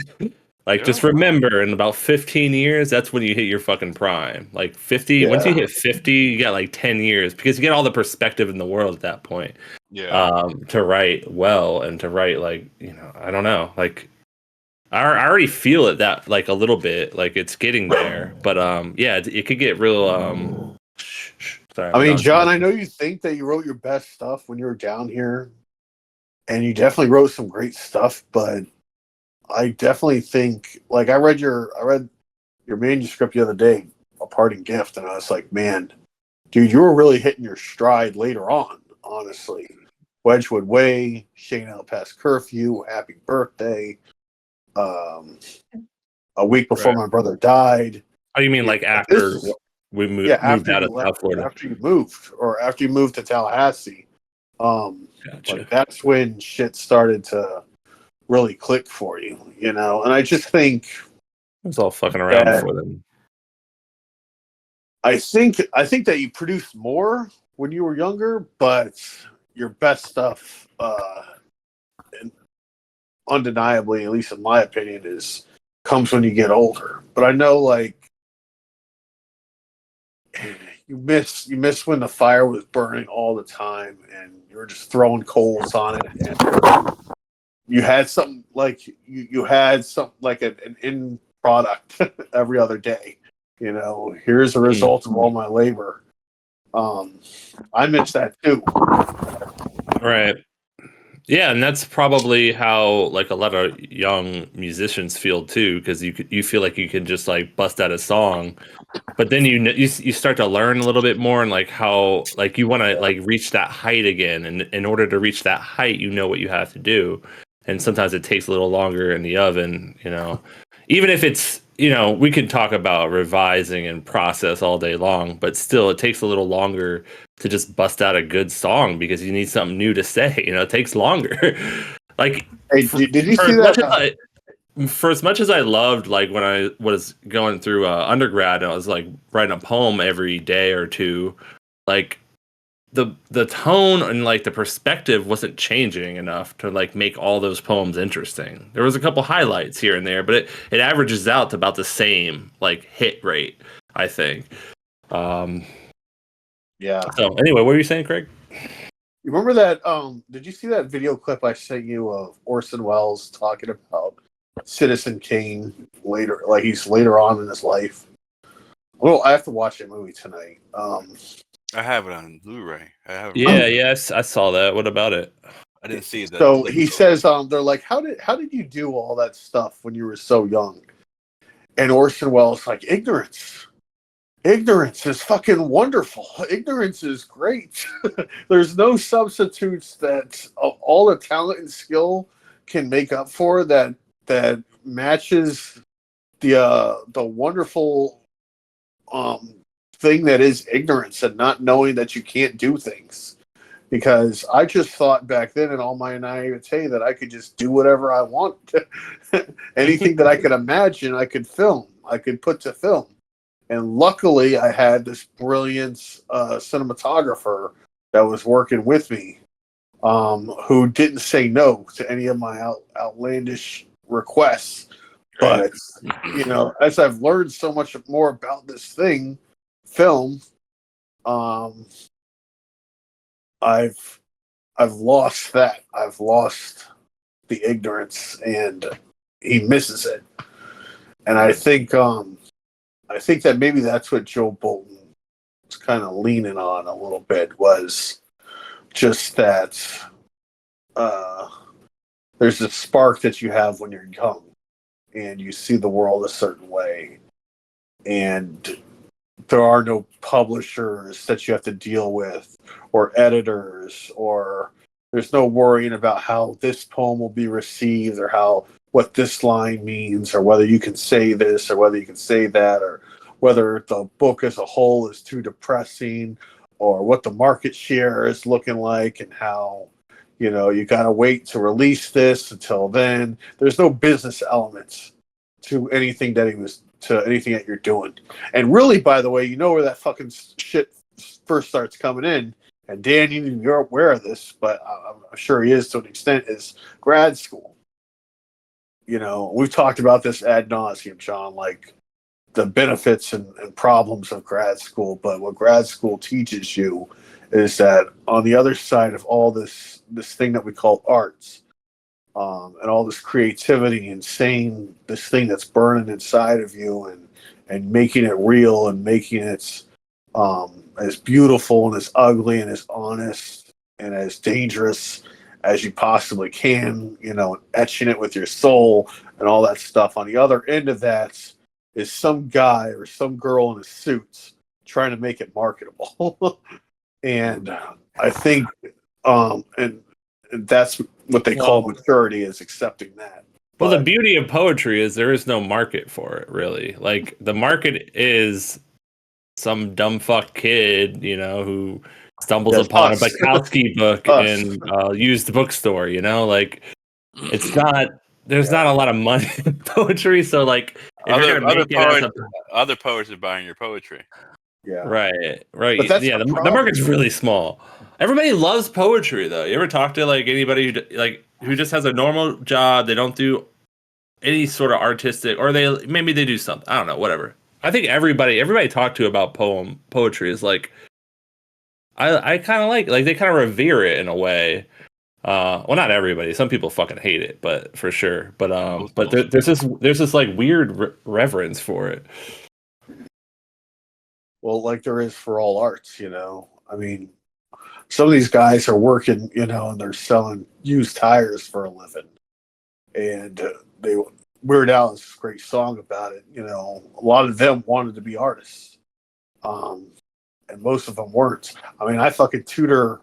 Like, just remember, in about 15 years, that's when you hit your fucking prime. Like 50, once you hit 50, you got like 10 years because you get all the perspective in the world at that point. Yeah. To write well and to write like, I don't know, like I already feel it that like a little bit, like it's getting there, but it could get real. Sorry, I mean, John, I know you think that you wrote your best stuff when you were down here, and you definitely wrote some great stuff, but I definitely think, like, I read your manuscript the other day, A Parting Gift, and I was like, man, dude, you were really hitting your stride later on, honestly. Wedgwood Way, Shane Out Past Curfew, Happy Birthday, a week before my brother died. Oh, you mean like after we moved out of South Florida? After you moved, or after you moved to Tallahassee. Gotcha. Like, that's when shit started to really click for you, and I just think it was all fucking around before then. I think that you produced more when you were younger, but your best stuff, undeniably, at least in my opinion, comes when you get older. But I know, like, you miss when the fire was burning all the time and you were just throwing coals on it, and you had something like you had something like an end product every other day. Here's the result of all my labor. I miss that too. Right. Yeah, and that's probably how like a lot of young musicians feel too, because you feel like you can just like bust out a song, but then you start to learn a little bit more and like how like you want to like reach that height again, and in order to reach that height, what you have to do, and sometimes it takes a little longer in the oven, even if it's we can talk about revising and process all day long, but still it takes a little longer to just bust out a good song because you need something new to say. It takes longer. Like, hey, did you see that? For as much as I loved, like when I was going through undergrad, and I was like writing a poem every day or two, like the tone and like the perspective wasn't changing enough to like make all those poems interesting. There was a couple highlights here and there, but it averages out to about the same like hit rate, I think. Yeah. So anyway, what were you saying, Craig? You remember that? Did you see that video clip I sent you of Orson Welles talking about Citizen Kane later? Like, he's later on in his life. Well, I have to watch that movie tonight. I have it on Blu-ray. Yes, I saw that. What about it? I didn't see that. So he says, they're like, how did you do all that stuff when you were so young? And Orson Welles like, ignorance. Ignorance is fucking wonderful. Ignorance is great. There's no substitutes that all the talent and skill can make up for that matches the wonderful thing that is ignorance and not knowing that you can't do things. Because I just thought back then in all my naivete that I could just do whatever I want. Anything that I could imagine, I could film. I could put to film. And luckily, I had this brilliant cinematographer that was working with me, who didn't say no to any of my outlandish requests. But as I've learned so much more about this film, I've lost that. I've lost the ignorance, and he misses it. And I think that maybe that's what Joe Bolton was kind of leaning on a little bit, was just that there's a spark that you have when you're young and you see the world a certain way, and there are no publishers that you have to deal with or editors, or there's no worrying about how this poem will be received or what this line means, or whether you can say this or whether you can say that, or whether the book as a whole is too depressing, or what the market share is looking like, and how you gotta wait to release this until then. There's no business elements to anything that you're doing. And really, by the way, where that fucking shit first starts coming in, and Dan, you're aware of this, but I'm sure he is to an extent, is grad school. we've talked about this ad nauseum, John, like the benefits and problems of grad school. But what grad school teaches you is that on the other side of all this thing that we call arts, and all this creativity and saying this thing that's burning inside of you and making it real and making it as beautiful and as ugly and as honest and as dangerous as you possibly can, and etching it with your soul and all that stuff. On the other end of that is some guy or some girl in a suit trying to make it marketable. And I think, and that's what they call maturity, is accepting that. Well, the beauty of poetry is there is no market for it, really. Like, the market is some dumb fuck kid, who stumbles upon a Bukowski book in a used bookstore, like, it's not, there's not a lot of money in poetry, so, like, other poets are buying your poetry. Yeah. Right. But that's the market's really small. Everybody loves poetry, though. You ever talk to like anybody who just has a normal job? They don't do any sort of artistic, or maybe they do something. I don't know. Whatever. I think everybody talked to about poetry is like, I kind of like they kind of revere it in a way. Well, not everybody. Some people fucking hate it, but for sure. But there's this like weird reverence for it. Well, like there is for all arts, I mean, some of these guys are working, and they're selling used tires for a living. And Weird Al has a great song about it. A lot of them wanted to be artists. And most of them weren't. I mean, I tutor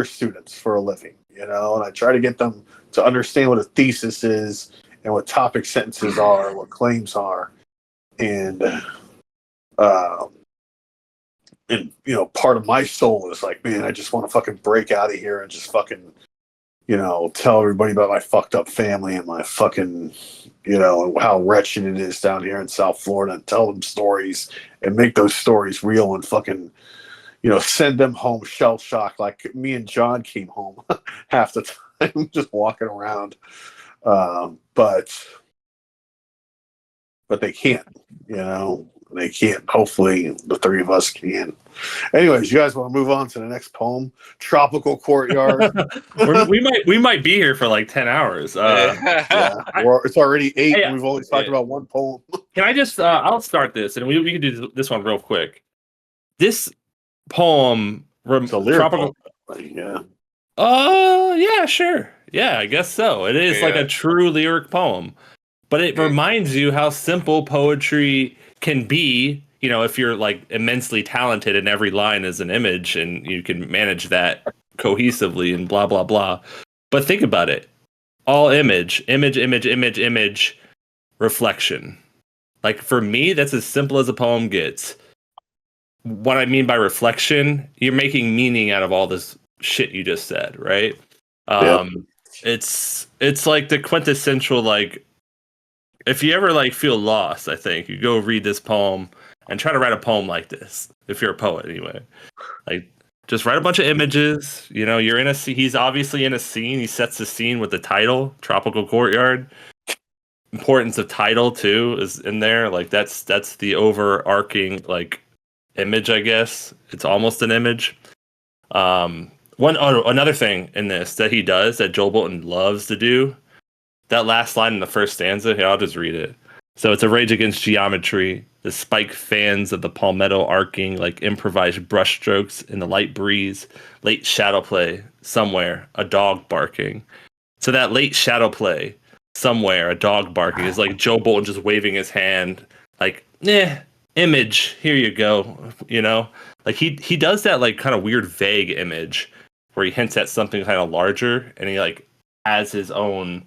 students for a living, and I try to get them to understand what a thesis is and what topic sentences are, what claims are. And part of my soul is like, man, I just want to fucking break out of here and just fucking, tell everybody about my fucked up family and my fucking, how wretched it is down here in South Florida, and tell them stories and make those stories real and fucking, send them home shell shocked, like me and John came home half the time, just walking around. But they can't, They can't. Hopefully, the three of us can. Anyways, you guys want to move on to the next poem? Tropical Courtyard. we might be here for like 10 hours. It's already 8. And we've only talked about one poem. Can I just? I'll start this, and we can do this one real quick. This poem, Tropical. Yeah. Yeah, sure. Yeah, I guess so. It is like a true lyric poem, but it reminds you how simple poetry can be, if you're like immensely talented and every line is an image and you can manage that cohesively and blah, blah, blah. But think about it. All image, reflection. Like, for me, that's as simple as a poem gets. What I mean by reflection, you're making meaning out of all this shit you just said, right? It's like the quintessential, like, if you ever like feel lost, I think you go read this poem and try to write a poem like this. If you're a poet, anyway, like, just write a bunch of images. You're in he's obviously in a scene. He sets the scene with the title, Tropical Courtyard. Importance of title too is in there. Like, that's the overarching like image, I guess. It's almost an image. Another thing in this that he does that Joel Bolton loves to do. That last line in the first stanza, here, I'll just read it. So it's a rage against geometry, the spike fans of the palmetto arcing like improvised brushstrokes in the light breeze, late shadow play, somewhere, a dog barking. So that late shadow play, somewhere, a dog barking, is like Joe Bolton just waving his hand, like, image, here you go, Like, he does that, like, kind of weird, vague image where he hints at something kind of larger, and he, like, has his own...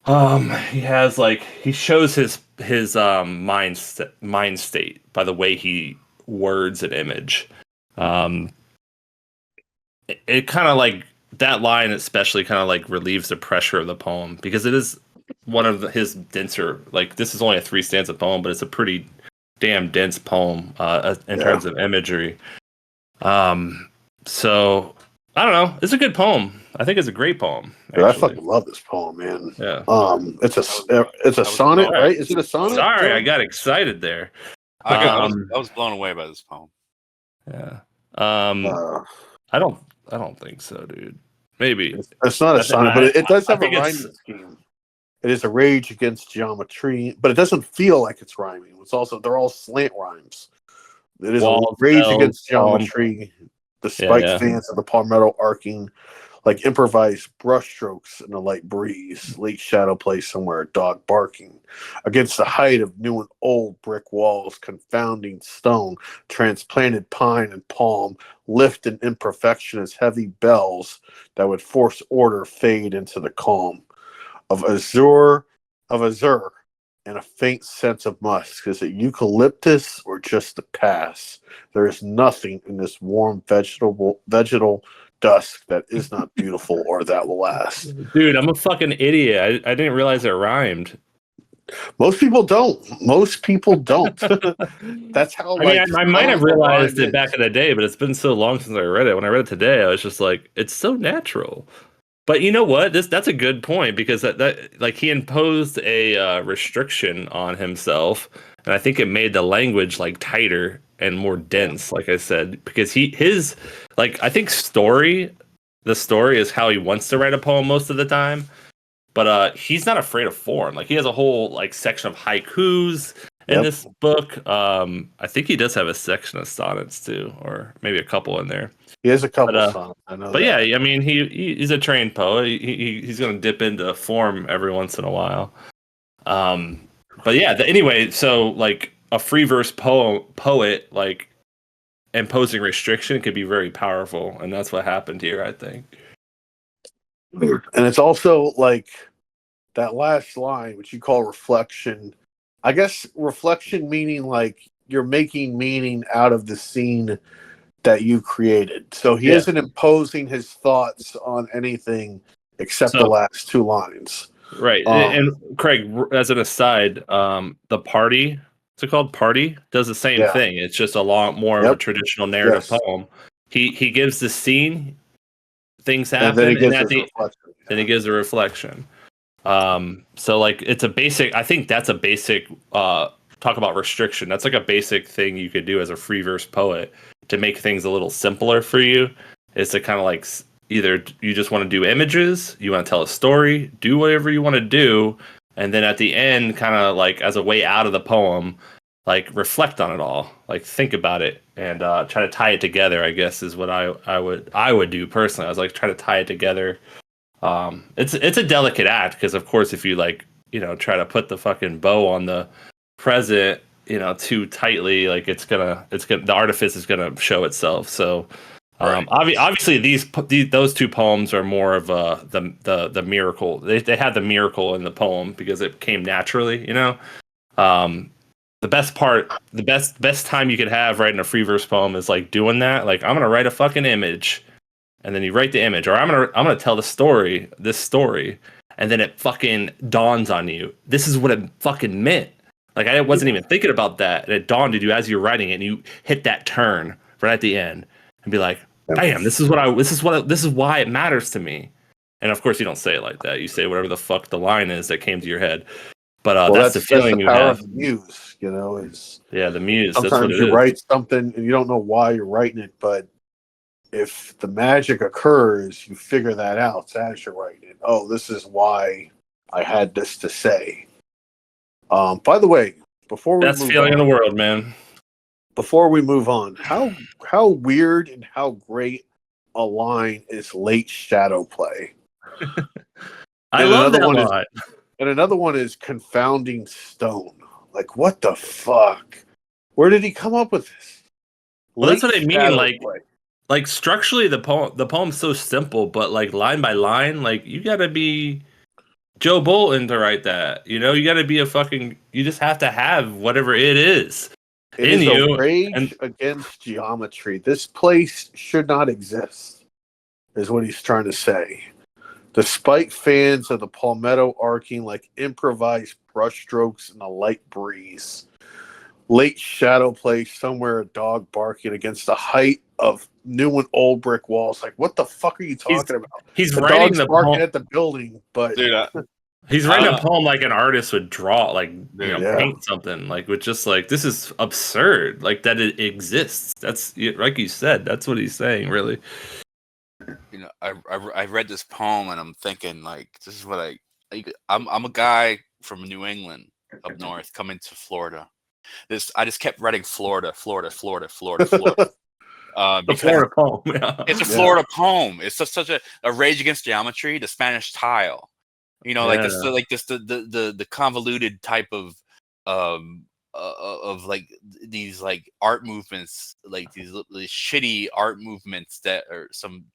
he shows his mind state by the way he words an image. It kind of like that line especially kind of like relieves the pressure of the poem, because it is one of his denser, like, this is only a 3 stanza poem, but it's a pretty damn dense poem in terms of imagery. So I don't know. It's a good poem. I think it's a great poem. Dude, I fucking love this poem, man. Yeah. It's a sonnet, right? Is it a sonnet? Sorry, I got excited there. I was blown away by this poem. Yeah. I don't think so, dude. Maybe it's not a sonnet, but it does have a rhyming scheme. It is a rage against geometry, but it doesn't feel like it's rhyming. They're all slant rhymes. It is a rage against geometry, despite fans of the palmetto arcing, like improvised brushstrokes in a light breeze, late shadow play somewhere, a dog barking. Against the height of new and old brick walls, confounding stone, transplanted pine and palm, lift in imperfection as heavy bells that would force order fade into the calm. Of azure, and a faint sense of musk. Is it eucalyptus or just the pass? There is nothing in this warm vegetal dusk that is not beautiful or that will last. Dude, I'm a fucking idiot. I didn't realize it rhymed. Most people don't. That's how. I might have realized it back in the day, but it's been so long since I read it. When I read it today, I was just like, it's so natural. But you know what? That's a good point because that like he imposed a restriction on himself, and I think it made the language like tighter and more dense. Like I said, because I think the story is how he wants to write a poem most of the time, but he's not afraid of form. Like he has a whole like section of haikus in this book. I think he does have a section of sonnets too, or maybe a couple in there. He has a couple of sonnets. I know. But yeah, I mean, he's a trained poet. He's going to dip into form every once in a while. But yeah, anyway, so like a free verse poet, like imposing restriction could be very powerful, and that's what happened here, I think. And it's also like that last line, which you call reflection. I guess reflection meaning like you're making meaning out of the scene that you created. So he isn't imposing his thoughts on anything except the last two lines. Right. And Craig, as an aside, the Party, what's it called? Party does the same thing. It's just a lot more of a traditional narrative poem. He gives the scene, things happen, and then he gives a reflection. So like it's a basic, I think that's a basic talk about restriction. That's like a basic thing you could do as a free verse poet to make things a little simpler for you, is to kind of like either you just want to do images, you want to tell a story, do whatever you want to do, and then at the end, kind of like as a way out of the poem, like reflect on it all, like think about it and try to tie it together, I guess is what I would do personally. I was like try to tie it together. It's a delicate act because of course if you like, try to put the fucking bow on the present, too tightly, like the artifice is gonna show itself. So obviously those two poems are more of the miracle. They had the miracle in the poem because it came naturally. The best time you could have writing a free verse poem is like doing that. Like I'm gonna write a fucking image, and then you write the image, or I'm gonna tell this story, and then it fucking dawns on you. This is what it fucking meant. Like I wasn't even thinking about that, and it dawned on you as you're writing it, and you hit that turn right at the end, and be like, "Damn, this is why it matters to me." And of course, you don't say it like that. You say whatever the fuck the line is that came to your head. But that's the feeling you have. Of the muse, is the muse. Sometimes that's what it you is. Write something and you don't know why you're writing it, but if the magic occurs, you figure that out as you're writing it. Oh, this is why I had this to say. By the way, before we best feeling in the world, man. Before we move on, how weird and how great a line is late shadow play. I love that line. And another one is confounding stone. Like, what the fuck? Where did he come up with this? Well, that's what I mean. Like structurally, the poem's so simple, but like line by line, like you gotta be Joe Bolton to write that. You gotta be you just have to have whatever it is. It is a rage against geometry. This place should not exist, is what he's trying to say. Despite fans of the palmetto arcing like improvised brushstrokes in a light breeze. Late shadow play somewhere, a dog barking against the height of new and old brick walls. Like, what the fuck are you talking about? He's the writing dog's the barking poem at the building, but Dude, he's writing a poem like an artist would draw, like paint something, like with just like this is absurd, like that it exists. That's like you said. That's what he's saying, really. I read this poem and I'm thinking like this is what I'm a guy from New England up north coming to Florida. I just kept writing Florida. The Florida poem. Yeah. It's a Florida poem. It's such a Rage Against Geometry, the Spanish tile. Like this, the convoluted type of like these like art movements, like these shitty art movements that are some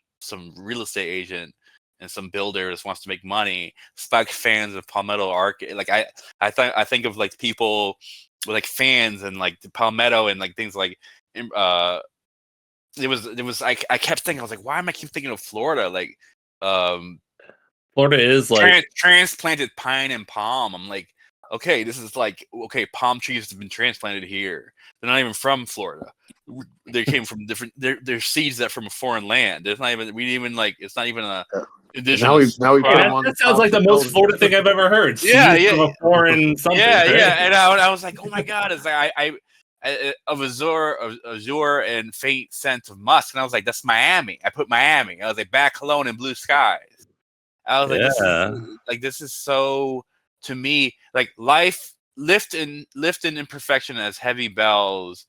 real estate agent and some builder just wants to make money. Spike fans of Palmetto Arc. Like I think of like people with like fans and like the Palmetto and like things like it was I kept thinking, I was like, why am I keep thinking of Florida? Like Florida is like transplanted pine and palm. I'm like, okay, this is like, okay, palm trees have been transplanted here. They're not even from Florida. They came from different. They're seeds that from a foreign land. There's not even it's not even a. Now we that sounds like the most Florida thing I've ever heard. Seeds from a foreign something. Yeah, right? yeah. And I was like, oh my god, it's like of azure and faint scent of musk, and I was like, that's Miami. I put Miami. I was like, back cologne and blue skies. I was like, this is so, to me, like life lift in imperfection as heavy bells.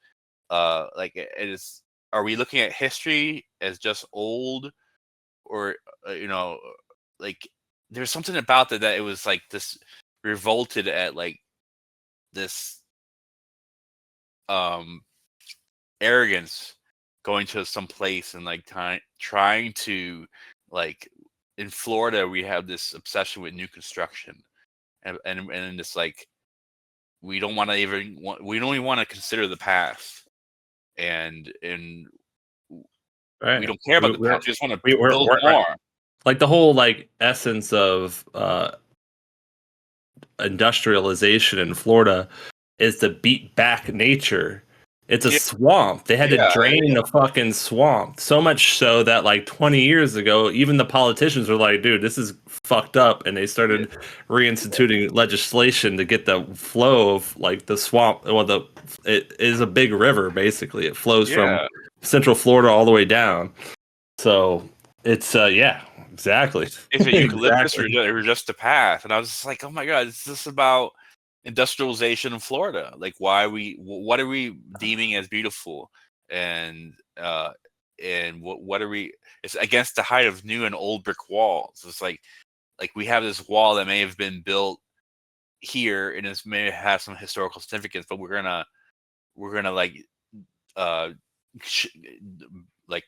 Like it is. Are we looking at history as just old, or like there's something about that it was like this revolted at like this arrogance going to some place and like trying to like. In Florida, we have this obsession with new construction, and it's like we don't want to consider the past, and right. we don't care about the past. We just want to build more. Like the whole like essence of industrialization in Florida is to beat back nature. It's a swamp. They had to drain the fucking swamp. So much so that like 20 years ago, even the politicians were like, dude, this is fucked up. And they started reinstituting legislation to get the flow of like the swamp. Well, it is a big river, basically. It flows from Central Florida all the way down. So it's, exactly. It's a eucalyptus or just a path. And I was just like, oh my God, is this about industrialization in Florida? Like what are we deeming as beautiful, and what are we? It's against the height of new and old brick walls. It's like we have this wall that may have been built here and it may have some historical significance, but we're gonna like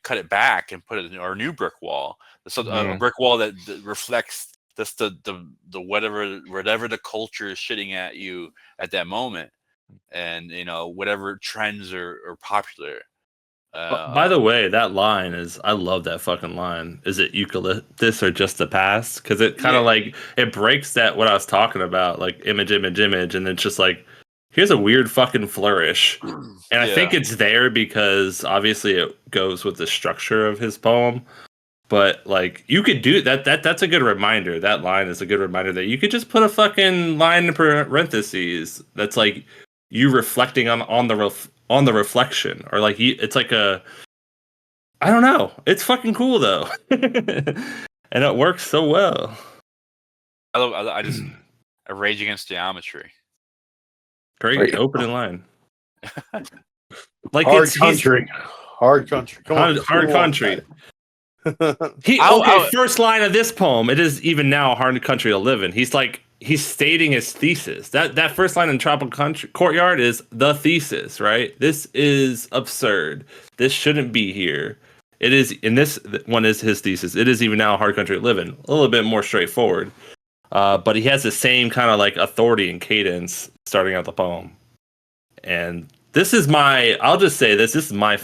cut it back and put it in our new brick wall. So a brick wall that reflects just the whatever the culture is shitting at you at that moment, and whatever trends are popular. By the way, that line is, I love that fucking line. Is it eucalyptus or just the past? Because it kind of like it breaks that what I was talking about, like image, and it's just like here's a weird fucking flourish, and I think it's there because obviously it goes with the structure of his poem. But like you could do that. That's a good reminder. That line is a good reminder that you could just put a fucking line in parentheses. That's like you reflecting on the reflection, or like it's like I don't know. It's fucking cool though, and it works so well. I just a Rage Against Geometry. Great opening line. Like hard country. Come on, hard country. First line of this poem, it is even now a hard country to live in. He's stating his thesis. That first line in Tropical Country Courtyard is the thesis, right? This is absurd. This shouldn't be here. It is, and this one is his thesis. It is even now a hard country to live in. A little bit more straightforward. But he has the same kind of like authority and cadence starting out the poem. And this is I'll just say this is my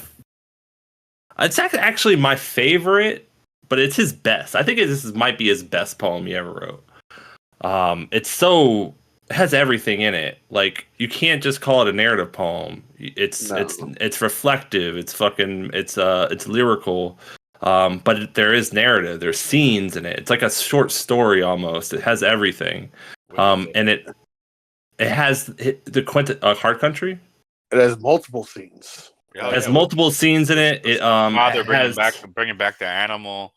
it's actually my favorite, but it's his best. I think might be his best poem he ever wrote. It's so has everything in it. Like, you can't just call it a narrative poem. It's reflective. It's lyrical. But there is narrative. There's scenes in it. It's like a short story almost. It has everything. And it has the Hard Country. It has multiple scenes. It has multiple scenes in it. Father bringing back the animal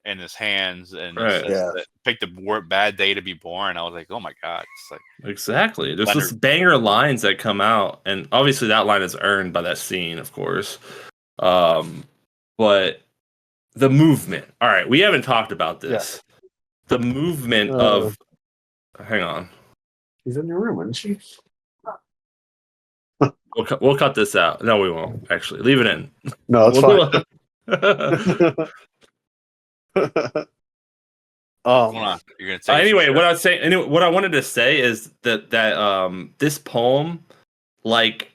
in his hands, and picked the bad day to be born. I was like, oh my god, it's like exactly. There's this banger lines that come out, and obviously that line is earned by that scene, of course. But the movement. All right, we haven't talked about this. Yeah. The movement of. Hang on. She's in your room, isn't she? We'll cut this out. No, we won't. Actually, leave it in. No, it's fine. You're gonna say anyway, what I wanted to say is that this poem, like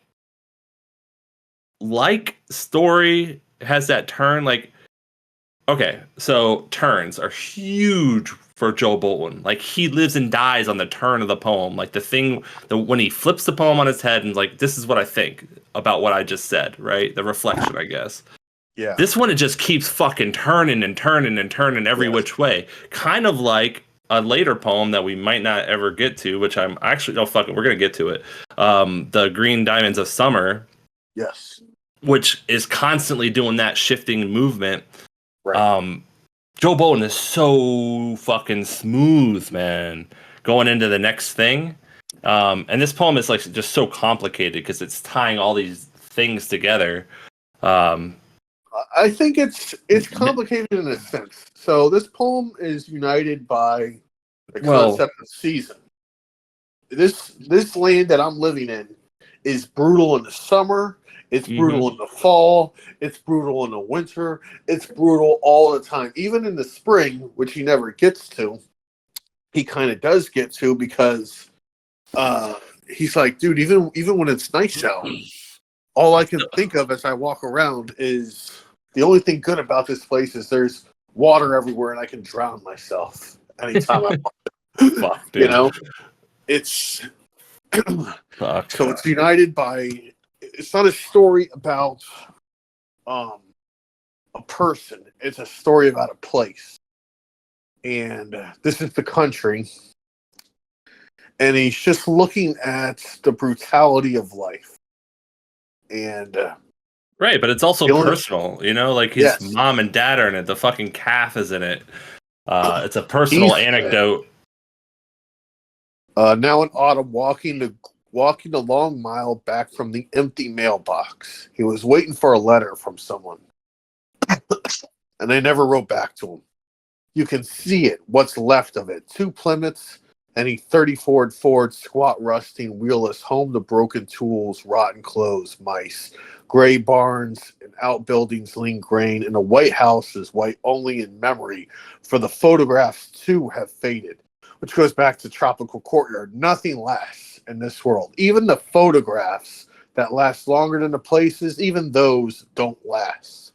story, has that turn. Like, okay, so turns are huge for Joe Bolton. Like, he lives and dies on the turn of the poem. Like, when he flips the poem on his head and like, this is what I think about what I just said, right? The reflection, I guess. Yeah. This one, it just keeps fucking turning and turning and turning every which way. Kind of like a later poem that we might not ever get to, which I'm actually, fuck it, we're going to get to it. The Green Diamonds of Summer. Yes. Which is constantly doing that shifting movement. Right. Joe Bolton is so fucking smooth, man, going into the next thing. And this poem is like just so complicated because it's tying all these things together. I think it's complicated in a sense. So this poem is united by the concept of season. This land that I'm living in is brutal in the summer. It's brutal in the fall. It's brutal in the winter. It's brutal all the time. Even in the spring, which he never gets to, he kind of does get to because he's like, dude, even when it's nice out, all I can think of as I walk around is the only thing good about this place is there's water everywhere and I can drown myself anytime I want. Fuck, dude. You know, it's so it's united by. It's not a story about a person. It's a story about a place. And this is the country. And he's just looking at the brutality of life. And right, but it's also personal, you know, like his mom and dad are in it. The fucking calf is in it. It's a personal anecdote. Now in autumn, walking the long mile back from the empty mailbox. He was waiting for a letter from someone. And they never wrote back to him. You can see it, what's left of it. 2 Plymouths, any 30 Ford, squat, rusting, wheelless, home to broken tools, rotten clothes, mice, gray barns, and outbuildings lean grain, and a white house is white only in memory, for the photographs too have faded. Which goes back to Tropical Courtyard. Nothing lasts in this world. Even the photographs that last longer than the places, even those don't last.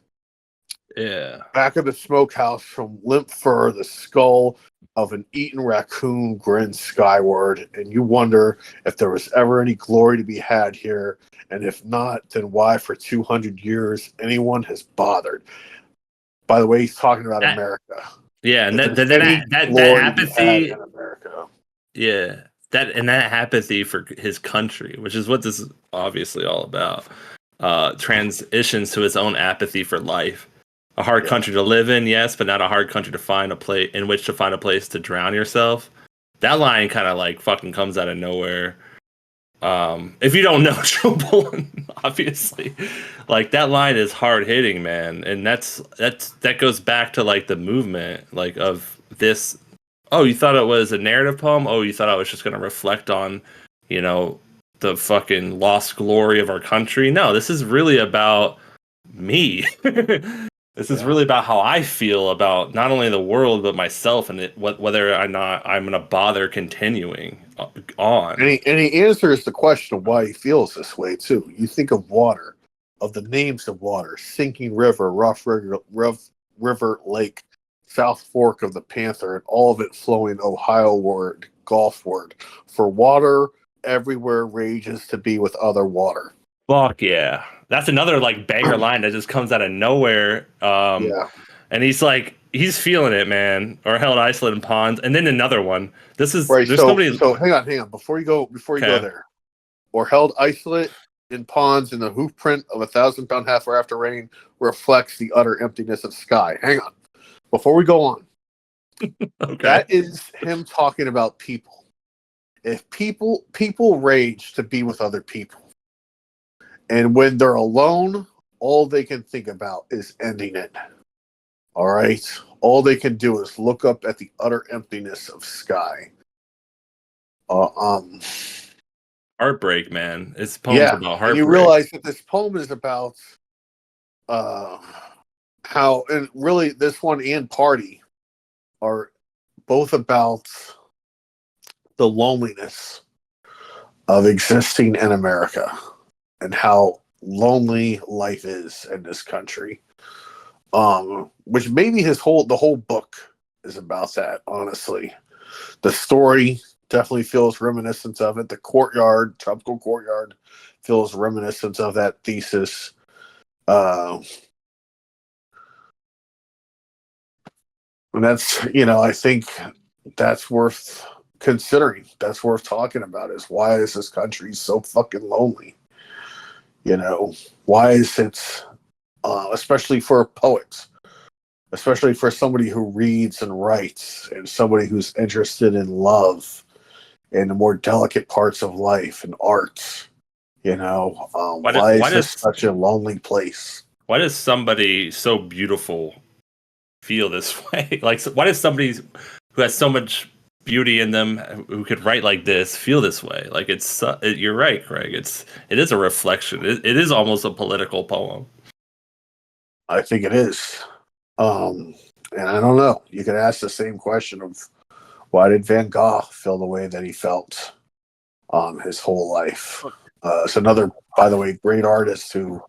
Yeah. Back of the smokehouse, from limp fur, the skull of an eaten raccoon grins skyward, and you wonder if there was ever any glory to be had here, and if not, then why for 200 years anyone has bothered. By the way, he's talking about America. Yeah, and that apathy in America. Yeah, that apathy for his country, which is what this is obviously all about, transitions to his own apathy for life. A hard country to live in, yes, but not a hard country to find a place in which to find a place to drown yourself. That line kind of like fucking comes out of nowhere. If you don't know Joe Bolton, obviously, like that line is hard hitting, man, and that goes back to like the movement, like of this. Oh, you thought it was a narrative poem? Oh, you thought I was just going to reflect on, you know, the fucking lost glory of our country? No, this is really about me. This is really about how I feel about not only the world but myself, and whether or not I'm going to bother continuing on. And he answers the question of why he feels this way too. You think of water, of the names of water: sinking river, rough river, lake, South Fork of the Panther, and all of it flowing Ohio-ward, Gulfward. For water, everywhere rages to be with other water. Fuck yeah. That's another like banger line that just comes out of nowhere. Yeah. And he's like, he's feeling it, man. Or held isolate in ponds. And then another one. This is right. There's So hang on. Before you go there. Or held isolate in ponds in the hoof print of 1,000-pound half hour after rain reflects the utter emptiness of sky. Hang on. Before we go on. Okay. That is him talking about people. If people rage to be with other people. And when they're alone, all they can think about is ending it. All right? All they can do is look up at the utter emptiness of sky. Heartbreak, man. It's poems about heartbreak. And you realize that this poem is about how, and really this one and Party are both about the loneliness of existing in America and how lonely life is in this country. Which maybe the whole book is about that, honestly. The story definitely feels reminiscent of it. The Courtyard, Tropical Courtyard, feels reminiscent of that thesis. And that's, I think that's worth considering. That's worth talking about, is why is this country so fucking lonely? Why is it, especially for poets, especially for somebody who reads and writes and somebody who's interested in love and the more delicate parts of life and art, why is this such a lonely place? Why does somebody so beautiful feel this way? Like, why does somebody who has so much beauty in them, who could write like this, feel this way? Like, you're right, Craig. It is a reflection. It is almost a political poem. I think it is. And I don't know. You could ask the same question of why did Van Gogh feel the way that he felt his whole life? It's another, by the way, great artist who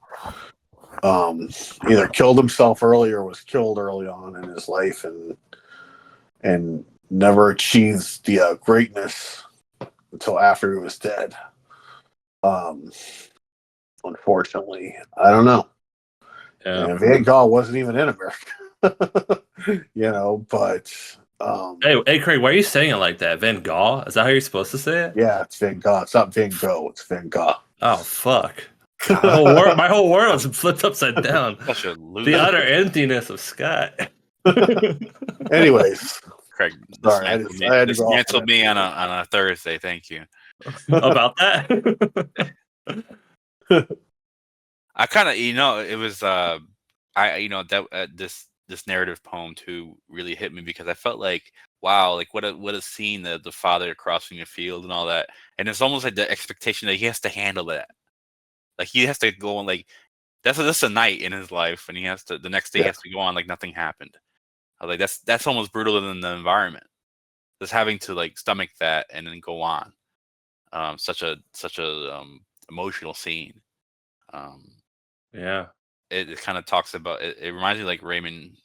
either killed himself early or was killed early on in his life and never achieved the greatness until after he was dead. Unfortunately, I don't know. Yeah. And Van Gogh wasn't even in America, but. Hey, Craig, why are you saying it like that? Van Gogh? Is that how you're supposed to say it? Yeah, it's Van Gogh. It's not Van Gogh. It's Van Gogh. Oh, fuck. My whole world is flipped upside down. The utter emptiness of sky. Anyways, Craig, sorry, I dismantled me on a Thursday. Thank you. About that. I kind of, it was this narrative poem too really hit me because I felt like, wow, like what a scene, the father crossing the field and all that, and it's almost like the expectation that he has to handle that, like he has to go on, like that's a night in his life, and he has to, the next day he has to go on like nothing happened. I was like, that's almost brutal than the environment, just having to like stomach that and then go on. Such a emotional scene. Yeah. It kind of talks about it. It reminds me like Raymond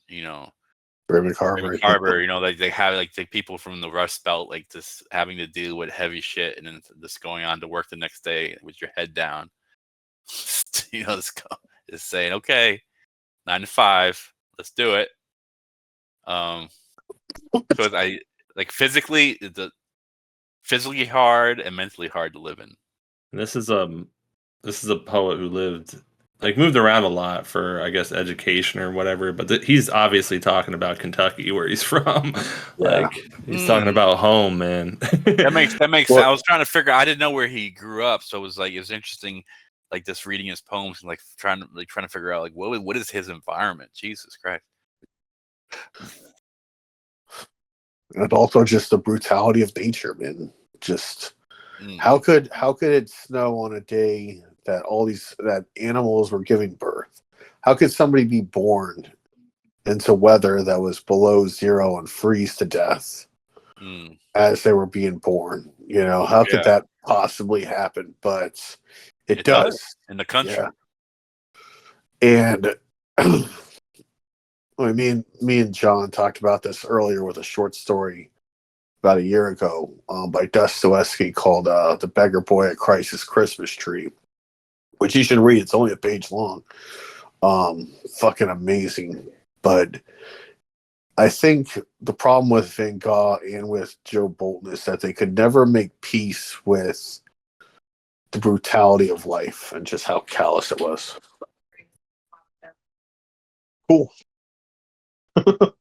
Carver. Like they have like the people from the Rust Belt, like just having to deal with heavy shit, and then just going on to work the next day with your head down. Just saying, okay, 9 to 5, let's do it. Because I like physically hard and mentally hard to live in. And this is a poet who moved around a lot for, I guess, education or whatever, but he's obviously talking about Kentucky, where he's from. He's talking about home, man. That makes sense. I was trying to figure, I didn't know where he grew up, so it was interesting, like just reading his poems and like trying to figure out like what is his environment. Jesus Christ. And also just the brutality of nature, man. Just how could it snow on a day that animals were giving birth? How could somebody be born into weather that was below zero and freeze to death as they were being born? How could that possibly happen? But it does in the country. Yeah. And I mean, me and John talked about this earlier with a short story about a year ago by Dostoevsky called "The Beggar Boy at Christ's Christmas Tree," which you should read. It's only a page long. Fucking amazing. But I think the problem with Van Gogh and with Joe Bolton is that they could never make peace with the brutality of life and just how callous it was. Cool. That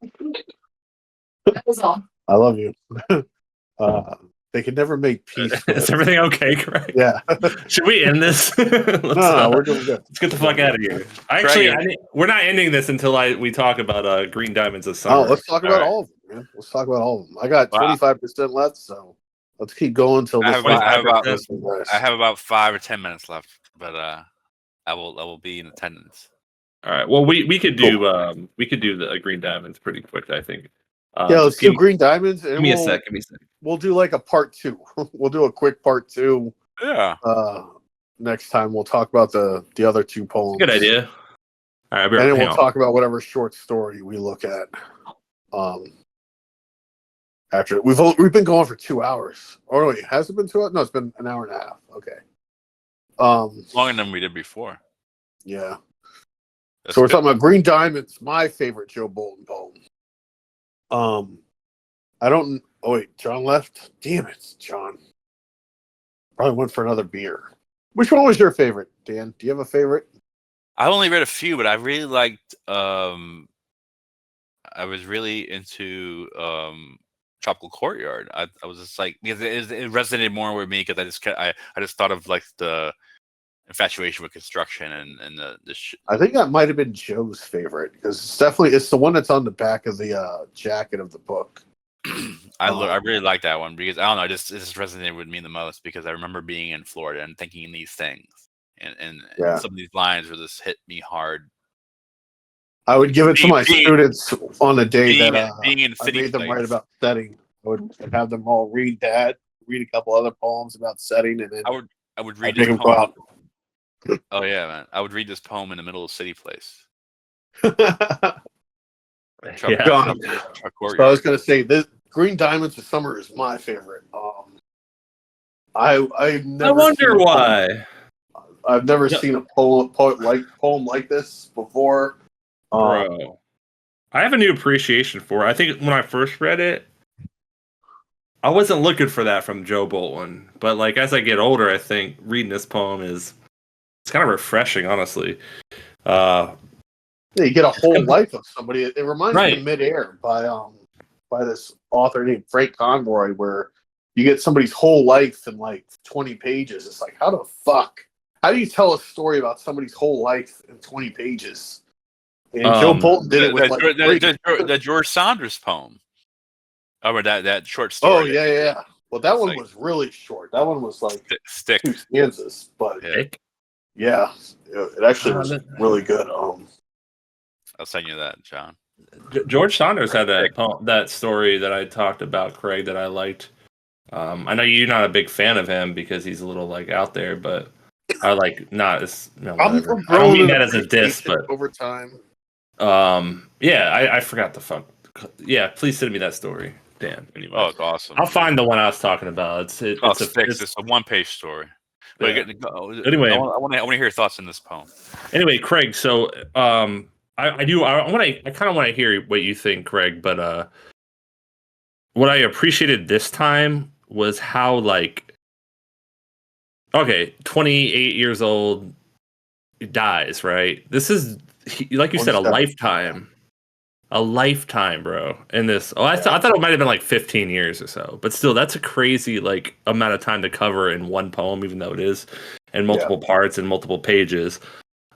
was all. I love you. They could never make peace. Is everything okay, Craig? Yeah. Should we end this? No, we're doing good. Let's get the fuck out of here. We're not ending this until we talk about Green Diamonds of Summer. Oh, let's talk about all of them, man. Let's talk about all of them. I got 25% left, so let's keep going until this. I have about 5 or 10 minutes left, but I will be in attendance. All right. Well, we could do the Green Diamonds pretty quick, I think. Let's do Green Diamonds. And give me a sec. We'll do like a part 2. We'll do a quick part 2. Yeah. Next time we'll talk about the other 2 poems. Good idea. All right, and then we'll talk about whatever short story we look at. After we've been going for 2 hours. Oh wait, has it been 2 hours? No, it's been an hour and a half. Okay. Longer than we did before. Yeah. That's so we're talking about Green Diamonds, my favorite Joe Bolton poem. I don't. Oh wait, John left. Damn it, John. Probably went for another beer. Which one was your favorite, Dan? Do you have a favorite? I only read a few, but I really liked. I was really into Tropical Courtyard. I was just like, because it resonated more with me because I just thought of like the infatuation with construction and the I think that might have been Joe's favorite because it's the one that's on the back of the jacket of the book. I really like that one because I don't know, it just resonated with me the most because I remember being in Florida and thinking these things and some of these lines were just hit me hard. I would give it to my students on the day that I made them write about setting. I would have them all read that, read a couple other poems about setting, and then I would read this poem. Oh yeah, man! I would read this poem in the middle of City Place. So I was going to say this Green Diamonds of Summer is my favorite. I've never. I wonder why. I've never seen a poem like this before. Bro, I have a new appreciation for it. I think when I first read it, I wasn't looking for that from Joe Bolton. But like as I get older, I think reading this poem it's kind of refreshing, honestly. Yeah, you get a whole life of somebody. It reminds me of Midair by this author named Frank Conroy, where you get somebody's whole life in like 20 pages. It's like, how do you tell a story about somebody's whole life in 20 pages? And Joe Bolton did it with the George Saunders poem. Oh, that short story. Oh yeah. Well, that one was really short. That one was like 2 stanzas, but yeah, it actually was really good. I'll send you that, John. George Saunders had that story that I talked about, Craig, that I liked. I know you're not a big fan of him because he's a little like out there, but I like not as. No, I don't mean that as a diss, but over time. I forgot the fuck. Yeah, please send me that story, Dan. Anyway. Oh, it's awesome. I'll find the one I was talking about. It's a 1-page story. But anyway, I want to hear your thoughts on this poem. Anyway, Craig. So, I kind of want to hear what you think, Craig. But what I appreciated this time was how 28 years old, dies. Right. This is like you said, a lifetime. A lifetime, bro. In this, I thought it might have been like 15 years or so, but still, that's a crazy amount of time to cover in one poem, even though it is in multiple parts and multiple pages.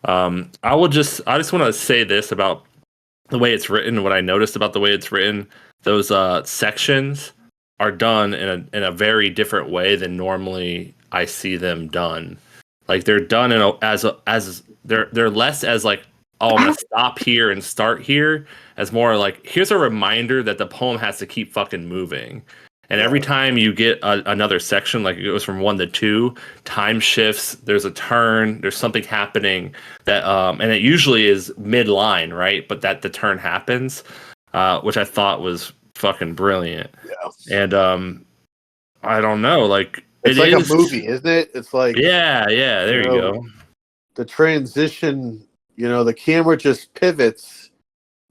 I just want to say this about the way it's written. What I noticed about the way it's written, those sections are done in a very different way than normally I see them done. Like they're done they're less as like, oh, I'm gonna stop here and start here, as more like here's a reminder that the poem has to keep fucking moving. And every time you get another section, like it goes from 1 to 2, time shifts. There's a turn. There's something happening that, and it usually is mid-line, right? But that the turn happens, which I thought was fucking brilliant. Yeah. And I don't know, like it's like a movie, isn't it? It's like yeah. There you go. The transition, the camera just pivots.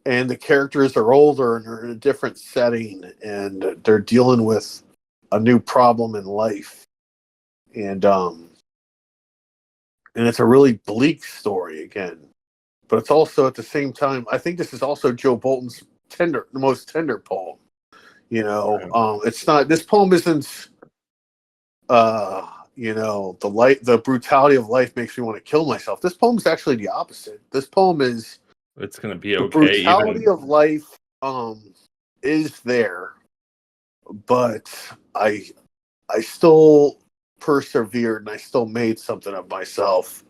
And the characters are older and are in a different setting, and they're dealing with a new problem in life. And it's a really bleak story again. But it's also at the same time, I think this is also Joe Bolton's most tender poem. It's not, this poem isn't the brutality of life makes me want to kill myself. This poem is actually the opposite. This poem is it's going to be okay. The brutality of life is there, but I still persevered and I still made something of myself.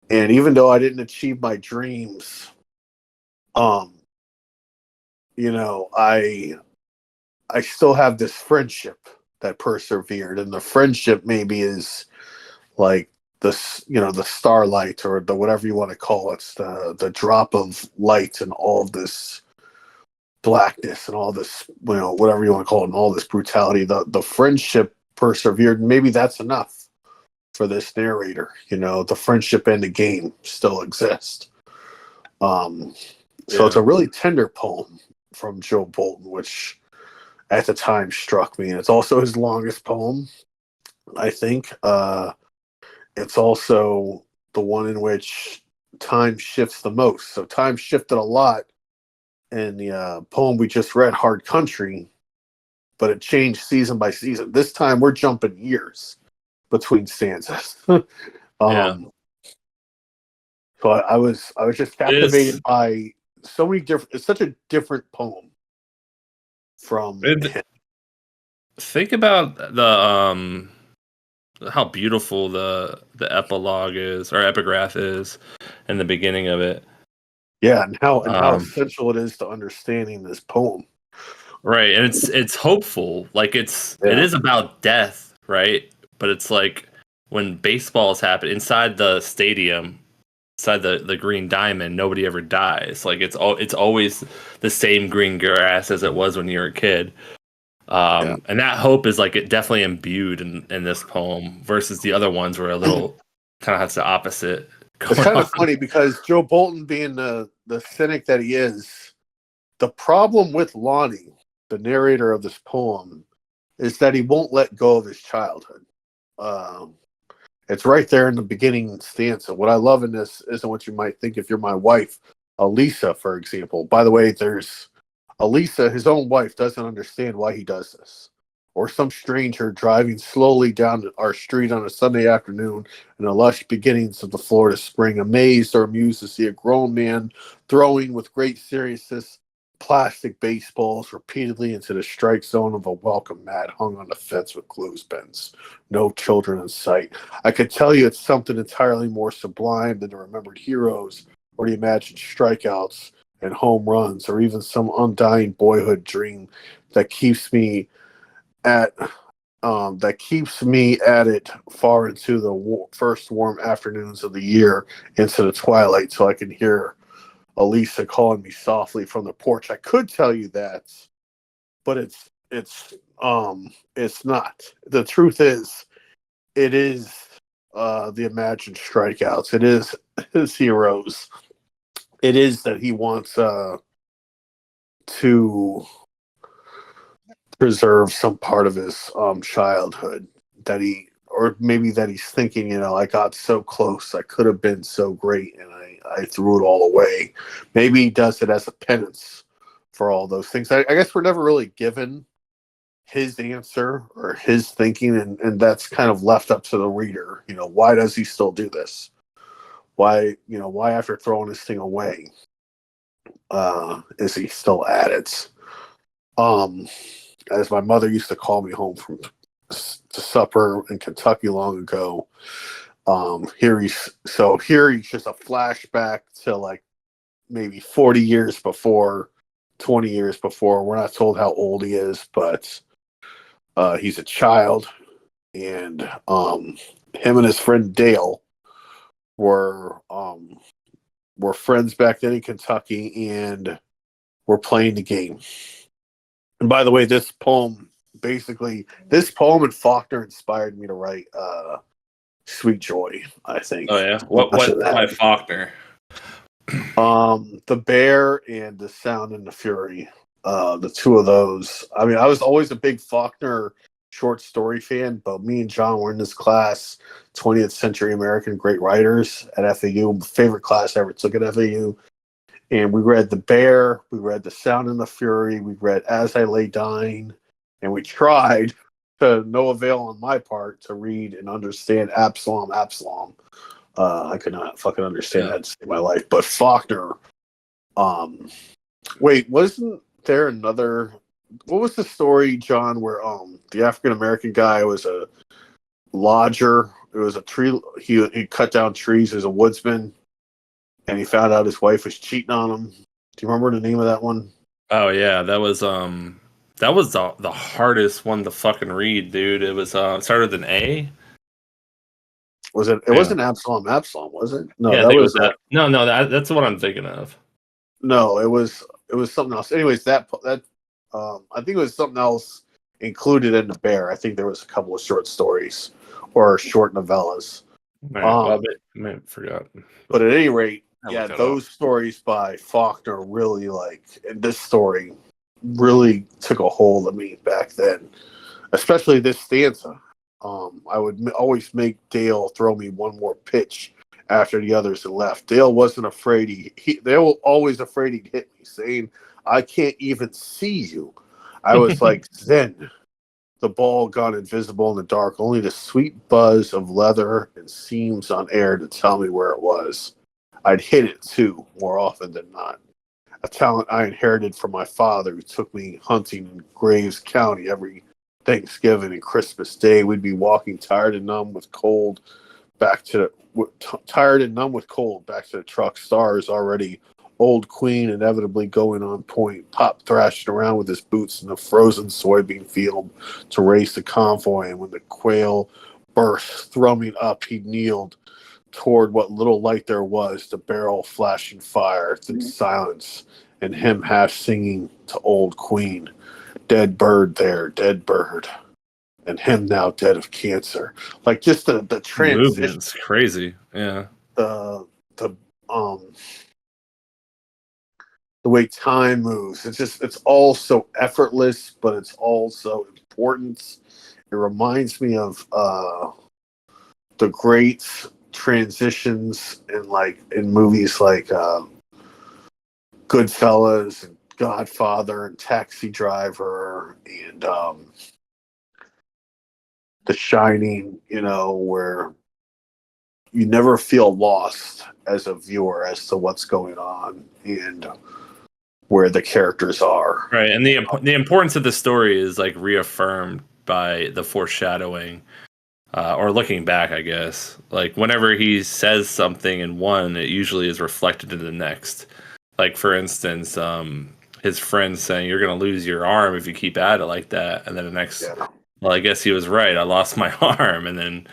And even though I didn't achieve my dreams, I still have this friendship that persevered, and the friendship maybe is like the starlight or the whatever you want to call it, the drop of light and all of this blackness and all this, whatever you want to call it, and all this brutality. The friendship persevered, and maybe that's enough for this narrator. The friendship and the game still exist. So it's a really tender poem from Joe Bolton, which at the time struck me. And it's also his longest poem, I think. It's also the one in which time shifts the most. So time shifted a lot in the poem we just read, Hard Country, but it changed season by season. This time we're jumping years between stanzas. So I was just captivated by so many different. It's such a different poem from him. Think about the how beautiful the epilogue is, or epigraph is, in the beginning of it. Yeah, and how essential it is to understanding this poem. Right, and it's hopeful. Like it is about death, right? But it's like when baseballs happen inside the stadium, inside the green diamond, nobody ever dies. Like it's always the same green grass as it was when you were a kid. And that hope is like it definitely imbued in this poem versus the other ones where a little kind of has the opposite. It's kind of funny because Joe Bolton, being the cynic that he is, the problem with Lonnie, the narrator of this poem, is that he won't let go of his childhood. It's right there in the beginning stanza. What I love in this isn't what you might think if you're my wife, Elisa, for example. By the way, there's Elisa, his own wife, doesn't understand why he does this. Or some stranger driving slowly down our street on a Sunday afternoon in the lush beginnings of the Florida spring, amazed or amused to see a grown man throwing with great seriousness plastic baseballs repeatedly into the strike zone of a welcome mat hung on the fence with clothespins. No children in sight. I could tell you it's something entirely more sublime than the remembered heroes or the imagined strikeouts and home runs, or even some undying boyhood dream that keeps me at it far into the first warm afternoons of the year, into the twilight, so I can hear Elisa calling me softly from the porch. I could tell you that, but it's not. The truth is, it is the imagined strikeouts. It is his heroes. It is that he wants to preserve some part of his childhood that he's thinking, I got so close, I could have been so great, and I threw it all away. Maybe he does it as a penance for all those things. I guess we're never really given his answer or his thinking, and that's kind of left up to the reader. Why does he still do this? Why after throwing this thing away, is he still at it? As my mother used to call me home from to supper in Kentucky long ago. Here he's just a flashback to like maybe 40 years before, 20 years before. We're not told how old he is, but He's a child, and him and his friend Dale were friends back then in Kentucky, and were playing the game. And by the way, this poem and Faulkner inspired me to write Sweet Joy, I think. Oh yeah, what by Faulkner? The Bear and The Sound and the Fury. The two of those. I mean, I was always a big Faulkner short story fan, but me and John were in this class, 20th Century American Great Writers at FAU. Favorite class I ever took at FAU. And we read The Bear, we read The Sound and the Fury, we read As I Lay Dying, and we tried, to no avail on my part, to read and understand Absalom. I could not fucking understand that to save my life. But Faulkner, wait, wasn't there another? What was the story, John, where the African American guy was a lodger? It was a tree. He cut down trees as a woodsman, and he found out his wife was cheating on him. Do you remember the name of that one? Oh yeah, that was the hardest one to fucking read, dude. It was started with an A. Was it? It wasn't Absalom, was it? No, yeah, that was that. No, that's what I'm thinking of. No, it was something else. Anyways, that I think it was something else included in The Bear. I think there was a couple of short stories or short novellas. I forgot. But at any rate, those stories by Faulkner really and this story really took a hold of me back then, especially this stanza. I would always make Dale throw me one more pitch after the others had left. Dale wasn't afraid. They were always afraid he'd hit me, saying, "I can't even see you." I was like Zen, the ball gone invisible in the dark, only the sweet buzz of leather and seams on air to tell me where it was. I'd hit it, too, more often than not. A talent I inherited from my father, who took me hunting in Graves County every Thanksgiving and Christmas Day. We'd be walking tired and numb with cold back to the truck. Stars already. Old Queen inevitably going on point. Pop thrashing around with his boots in the frozen soybean field to race the convoy. And when the quail burst thrumming up, he kneeled toward what little light there was, the barrel flashing fire, then silence, and him half singing to Old Queen. Dead bird there, dead bird. And him now dead of cancer. Like just the transition. Movement's crazy. Yeah. The way time moves. It's all so effortless, but it's also important. It reminds me of the great transitions in movies like Goodfellas and Godfather and Taxi Driver and The Shining, where you never feel lost as a viewer as to what's going on and where the characters are. Right, and the importance of the story is reaffirmed by the foreshadowing, or looking back, I guess. Like whenever he says something in one, it usually is reflected in the next. Like for instance, his friend saying, "You're gonna lose your arm if you keep at it like that," and then the next, well, I guess he was right. I lost my arm, and then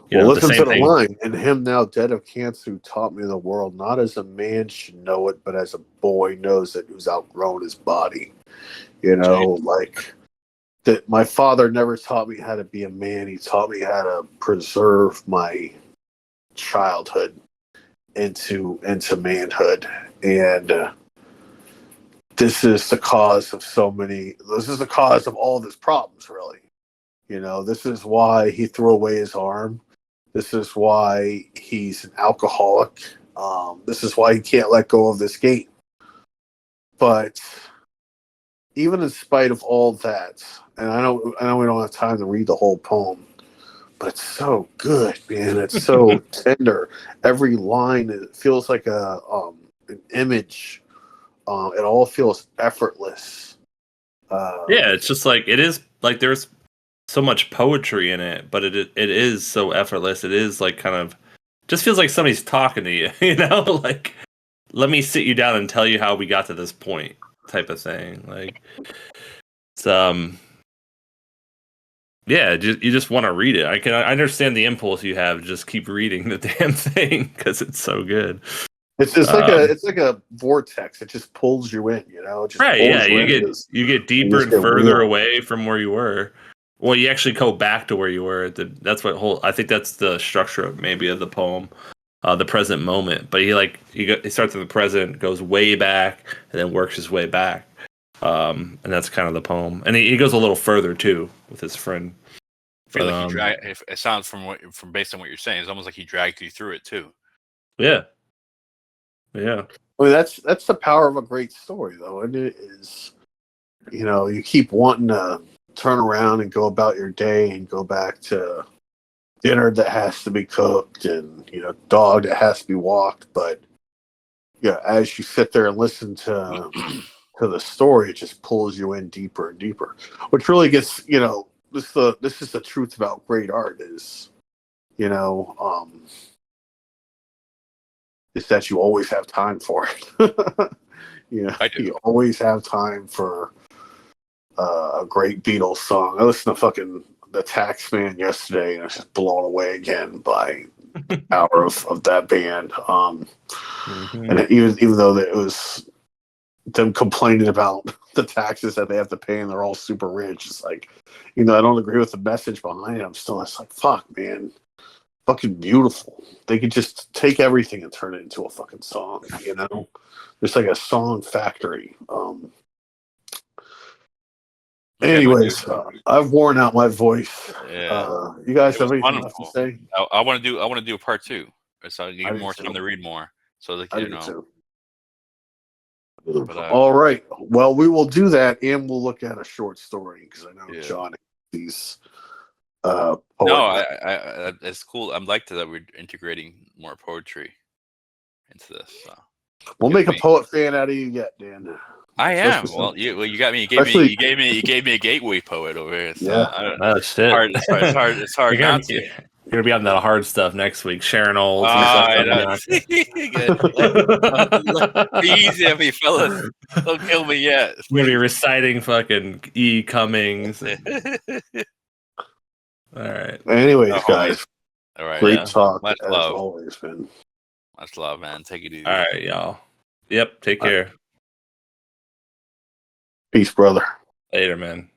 listen to the line. And him now dead of cancer, who taught me the world, not as a man should know it, but as a boy knows it, who's outgrown his body. That my father never taught me how to be a man. He taught me how to preserve my childhood into manhood. And this is the cause of all of his problems, really. This is why he threw away his arm. This is why he's an alcoholic. This is why he can't let go of this game. But even in spite of all that, and I know we don't have time to read the whole poem, but it's so good, man. It's so tender. Every line, it feels like an image. It all feels effortless. It's just it is there's so much poetry in it, but it is so effortless. It is kind of just feels like somebody's talking to you, let me sit you down and tell you how we got to this point type of thing. It's Yeah, you just want to read it. I understand the impulse you have. Just keep reading the damn thing because it's so good. It's like a vortex. It just pulls you in. It just right. pulls Yeah, you get deeper and further away from where you were. Well, you actually go back to where you were. That's what I think that's the structure of the poem, the present moment. But he starts in the present, goes way back, and then works his way back. And that's kind of the poem. And he goes a little further too with his friend. I feel like he dragged. It sounds from based on what you're saying, it's almost like he dragged you through it too. Yeah. Yeah. I mean, that's the power of a great story, though, and it is, you keep wanting to turn around and go about your day and go back to dinner that has to be cooked and dog that has to be walked, but as you sit there and listen to the story, it just pulls you in deeper and deeper, which really gets this is the truth about great art is is that you always have time for it. You always have time for a great Beatles song. I listened to the Taxman yesterday, and I was just blown away again by the power of that band. And even though it was them complaining about the taxes that they have to pay, and they're all super rich, it's like, I don't agree with the message behind it. I'm still, it's like, fuck, man. Fucking beautiful. They could just take everything and turn it into a fucking song, It's like a song factory. Anyways, I've worn out my voice. Yeah. You guys have anything else to say? I want to do a part 2, so I get more time to read more. So that too. But, all right. Well, we will do that, and we'll look at a short story because I know John these. No, it's cool. I'm like that we're integrating more poetry into this. So. We'll make a poet fan out of you yet, Dan. I am. Well, you got me. You gave me a gateway poet over here. So that's it. It's hard not to. You're gonna be on that hard stuff next week, Sharon Olds. Easy on me, fellas. Don't kill me yet. You're gonna be reciting fucking E. Cummings. All right. Anyways, guys. All right. Great talk. Much as love. Always, man. Much love, man. Take it easy. All right, y'all. Yep. Take care. Peace, brother. Later, man.